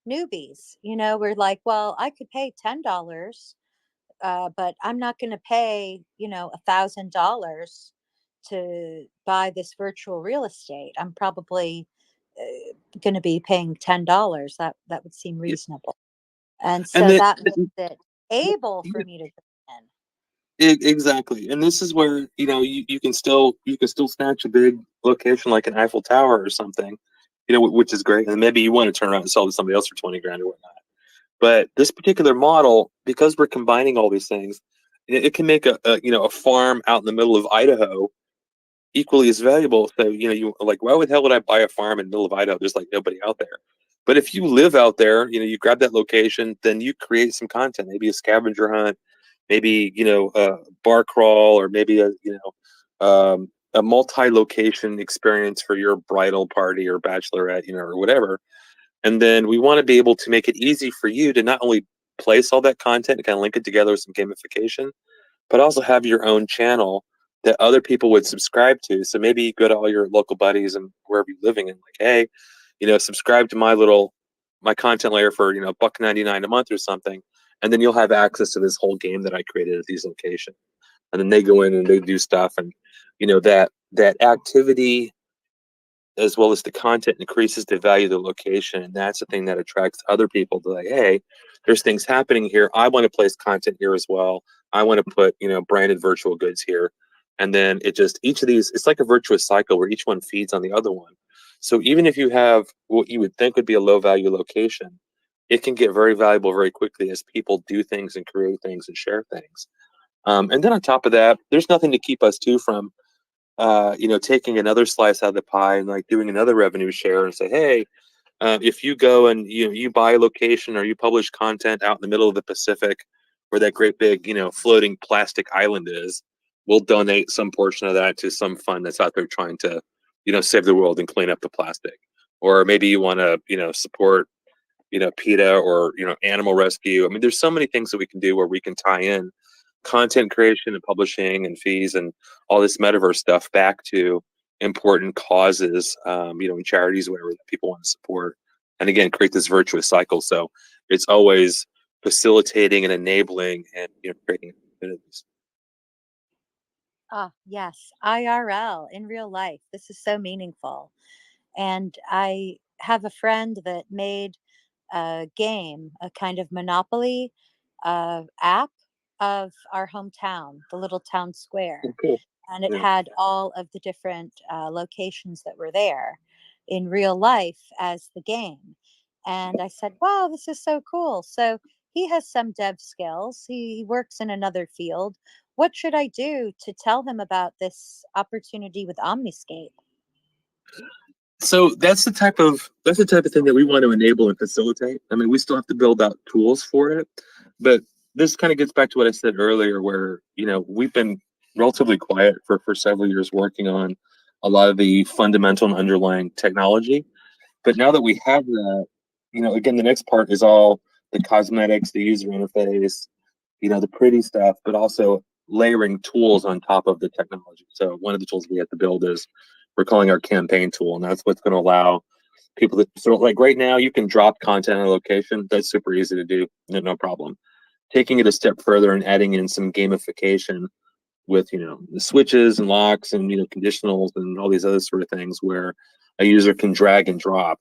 newbies. We're like, well, I could pay $10, but I'm not going to pay, $1,000 to buy this virtual real estate. I'm probably going to be paying $10. That would seem Yeah. reasonable. And And so then that makes it able for me to go in. Exactly, and this is where you can still snatch a big location like an Eiffel Tower or something, which is great, and maybe you want to turn around and sell to somebody else for 20 grand or whatnot. But this particular model, because we're combining all these things, it can make a farm out in the middle of Idaho equally as valuable. So, you like, why the hell would I buy a farm in the middle of Idaho? There's like nobody out there. But if you live out there, you grab that location, then you create some content, maybe a scavenger hunt, maybe, a bar crawl, or maybe a multi-location experience for your bridal party or bachelorette, or whatever. And then we want to be able to make it easy for you to not only place all that content and kind of link it together with some gamification, but also have your own channel that other people would subscribe to. So maybe you go to all your local buddies and wherever you're living and like, hey, subscribe to my content layer for, $1.99 a month or something. And then you'll have access to this whole game that I created at these locations. And then they go in and they do stuff. And, that activity as well as the content increases the value of the location. And that's the thing that attracts other people to like, hey, there's things happening here. I want to place content here as well. I want to put, branded virtual goods here. And then each of these, it's like a virtuous cycle where each one feeds on the other one. So even if you have what you would think would be a low value location, it can get very valuable very quickly as people do things and create things and share things. And then on top of that, there's nothing to keep us too from taking another slice out of the pie and like doing another revenue share and say, hey, if you go and you buy a location or you publish content out in the middle of the Pacific where that great big, floating plastic island is, we'll donate some portion of that to some fund that's out there trying to, save the world and clean up the plastic. Or maybe you want to, support, PETA or, animal rescue. I mean, there's so many things that we can do where we can tie in content creation and publishing and fees and all this metaverse stuff back to important causes, and charities, whatever that people want to support. And again, create this virtuous cycle. So it's always facilitating and enabling and creating opportunities. Ah, yes, IRL in real life. This is so meaningful. And I have a friend that made a game, a kind of Monopoly app of our hometown, the little town Oh, square. cool. And it Yeah. had all of the different locations that were there in real life as the game. And I said, wow, this is so cool. So he has some dev skills. He works in another field. What should I do to tell him about this opportunity with Omniscape? So that's the type of thing that we want to enable and facilitate. I mean, we still have to build out tools for it, but this kind of gets back to what I said earlier, where we've been relatively quiet for several years working on a lot of the fundamental and underlying technology. But now that we have that, again, the next part is all the cosmetics, the user interface, the pretty stuff, but also layering tools on top of the technology. So one of the tools we have to build is we're calling our campaign tool, and that's what's going to allow people to. So like right now, you can drop content on a location. That's super easy to do, no problem. Taking it a step further and adding in some gamification with the switches and locks and conditionals and all these other sort of things where a user can drag and drop.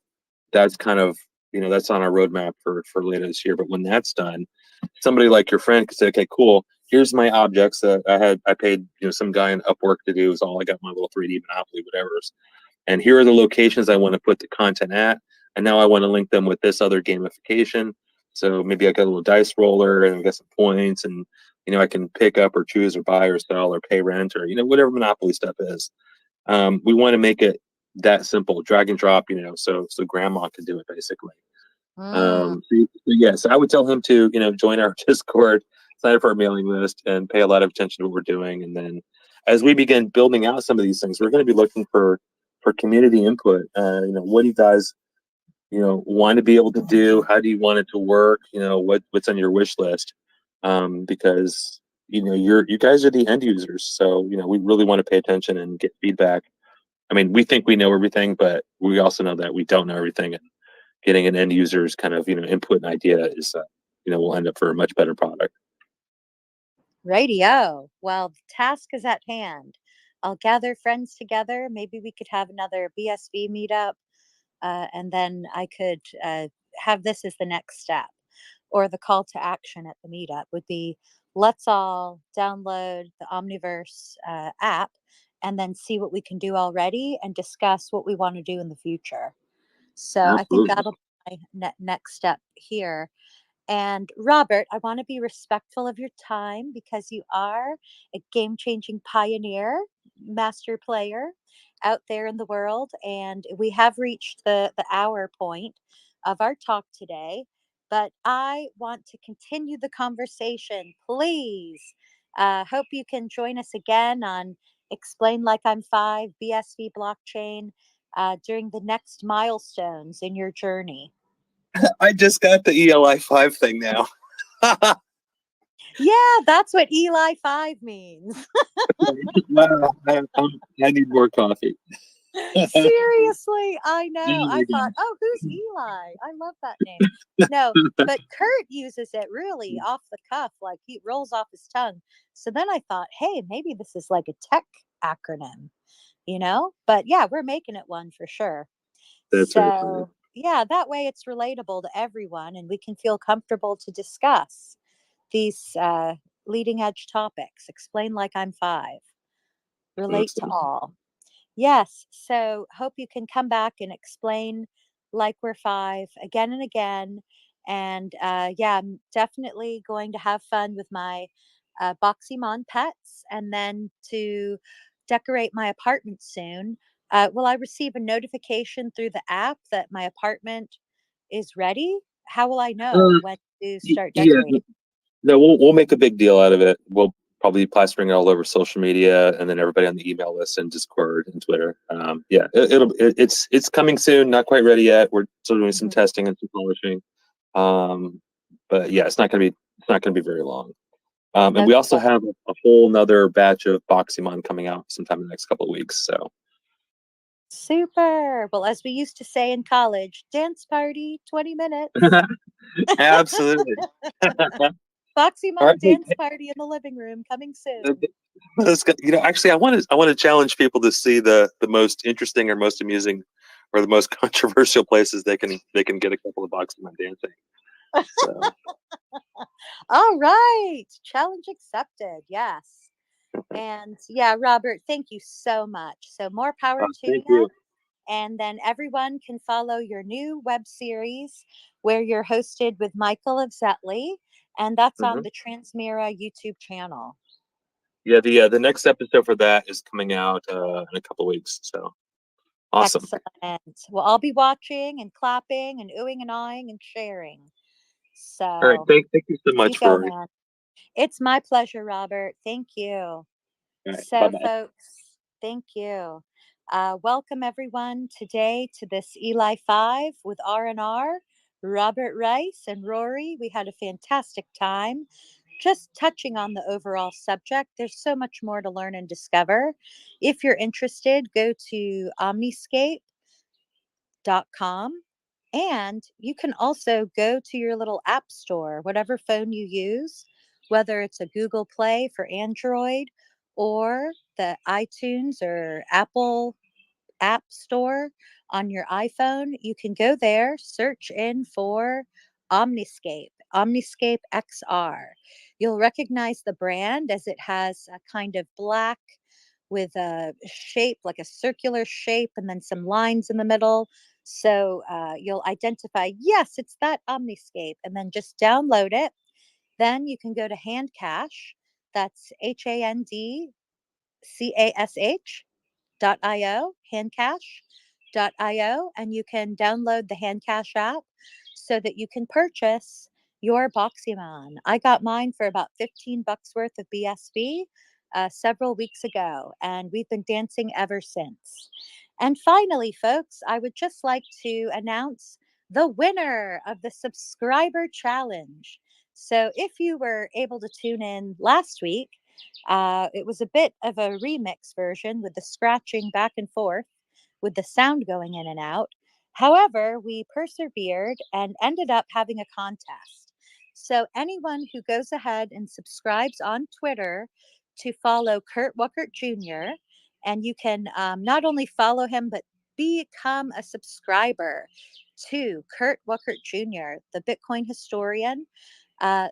That's kind of that's on our roadmap for later this year. But when that's done, somebody like your friend could say, okay, cool, here's my objects that I paid some guy in Upwork to do. Is all I got, my little 3D Monopoly whatever's, and here are the locations I want to put the content at, and now I want to link them with this other gamification. So maybe I got a little dice roller and I got some points, and I can pick up or choose or buy or sell or pay rent or whatever Monopoly stuff is. We want to make it that simple, drag and drop, so grandma can do it basically. Mm. Yes, I would tell him to join our Discord, sign up for our mailing list, and pay a lot of attention to what we're doing. And then as we begin building out some of these things, we're going to be looking for community input. What do you guys want to be able to do? How do you want it to work? What's on your wish list? Because you guys are the end users, so we really want to pay attention and get feedback. I mean, we think we know everything, but we also know that we don't know everything, and getting an end user's kind of input and idea is will end up for a much better product. Radio. Well, the task is at hand. I'll gather friends together. Maybe we could have another BSV meetup, and then I could have this as the next step. or the call to action at the meetup would be, let's all download the Omniverse app and then see what we can do already and discuss what we want to do in the future. So I think Absolutely. that'll be my next step here. And Robert, I want to be respectful of your time because you are a game changing pioneer, master player out there in the world. And we have reached the hour point of our talk today. But I want to continue the conversation. Please, hope you can join us again on Explain Like I'm Five, BSV blockchain, during the next milestones in your journey. I just got the ELI5 thing now. Yeah, that's what ELI5 means. Wow, I need more coffee. Oh Seriously, I know. I my thought, oh, who's Eli? I love that name. No, God. but Kurt uses it really off the cuff, like he rolls off his tongue. So then I thought, hey, maybe this is like a tech acronym, you know? But yeah, we're making it one for sure. That's very funny. So yeah, that way it's relatable to everyone and we can feel comfortable to discuss these leading edge topics. Explain like I'm five, relate to Awesome. all. Yes. So hope you can come back and explain like we're five again and again. And yeah, I'm definitely going to have fun with my Boxymon pets and then to decorate my apartment soon. Will I receive a notification through the app that my apartment is ready? How will I know Uh, when to start yeah, decorating? no, we'll make a big deal out of it. We'll probably be plastering it all over social media, and then everybody on the email list and Discord and Twitter. Yeah, it's coming soon. Not quite ready yet. We're still doing some Mhm. testing and some polishing. Um, but yeah, it's not gonna be very long. And we also Okay. have a whole nother batch of Boxymon coming out sometime in the next couple of weeks. So Super. Well, as we used to say in college, dance party, 20 minutes. absolutely. All right. Boxymon dance party in the living room coming soon. Actually, I want to challenge people to see the most interesting or most amusing or the most controversial places they can get a couple of Boxymon dancing. So All right. Challenge accepted. Yes. And yeah, Robert, thank you so much. So more power to thank you. you. And then everyone can follow your new web series where you're hosted with Michael of Zetley. And that's on Hmm. the Transmira YouTube channel. Yeah, the next episode for that is coming out in a couple of weeks. So awesome. Excellent. Well, I'll be watching and clapping and oohing and eyeing and sharing. All right. So Thank you so you much, go, Rory. man. It's my pleasure, Robert. Thank you. All right. Bye So, bye. folks, thank you. Welcome everyone today to this Eli 5 with R&R, Robert Rice and Rory. We had a fantastic time just touching on the overall subject. There's so much more to learn and discover. If you're interested, go to omniscape.com. And you can also go to your little app store, whatever phone you use, whether it's a Google Play for Android or the iTunes or Apple App Store on your iPhone. You can go there, search in for Omniscape, Omniscape XR. You'll recognize the brand as it has a kind of black with a shape, like a circular shape, and then some lines in the middle. So you'll identify, yes, it's that Omniscape, and then just download it. Then you can go to Handcash. That's handcash.io, handcash.io, and you can download the Handcash app so that you can purchase your Boxymon. I got mine for about 15 bucks worth of BSV several weeks ago, and we've been dancing ever since. And finally, folks, I would just like to announce the winner of the subscriber challenge. So if you were able to tune in last week, it was a bit of a remix version with the scratching back and forth with the sound going in and out. However, we persevered and ended up having a contest. So, anyone who goes ahead and subscribes on Twitter to follow Kurt Wuckert Jr., and you can not only follow him, but become a subscriber. to Kurt Wuckert Jr., the Bitcoin historian,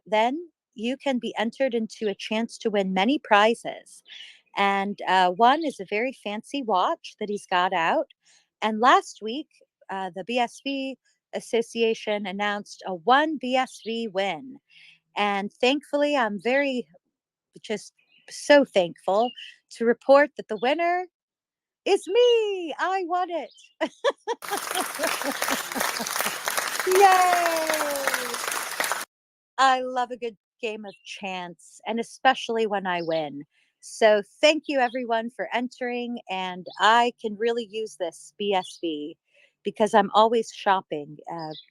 then you can be entered into a chance to win many prizes. And one is a very fancy watch that he's got out. And last week, the BSV Association announced a one BSV win. And thankfully, I'm very just so thankful to report that the winner is me. I won it. Yay! I love a good game of chance, and especially when I win. So thank you everyone for entering, and I can really use this BSV because I'm always shopping,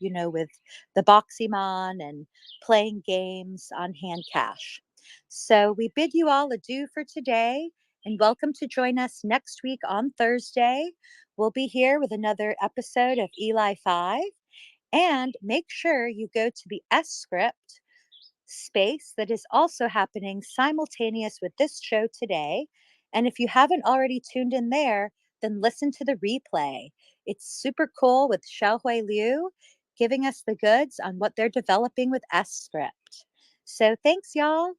with the Boxymon and playing games on hand cash. So we bid you all adieu for today, and welcome to join us next week on Thursday. We'll be here with another episode of ELI5. And make sure you go to the S script space that is also happening simultaneous with this show today. And if you haven't already tuned in there, then listen to the replay. It's super cool with Xiaohui Liu giving us the goods on what they're developing with S script. So thanks, y'all.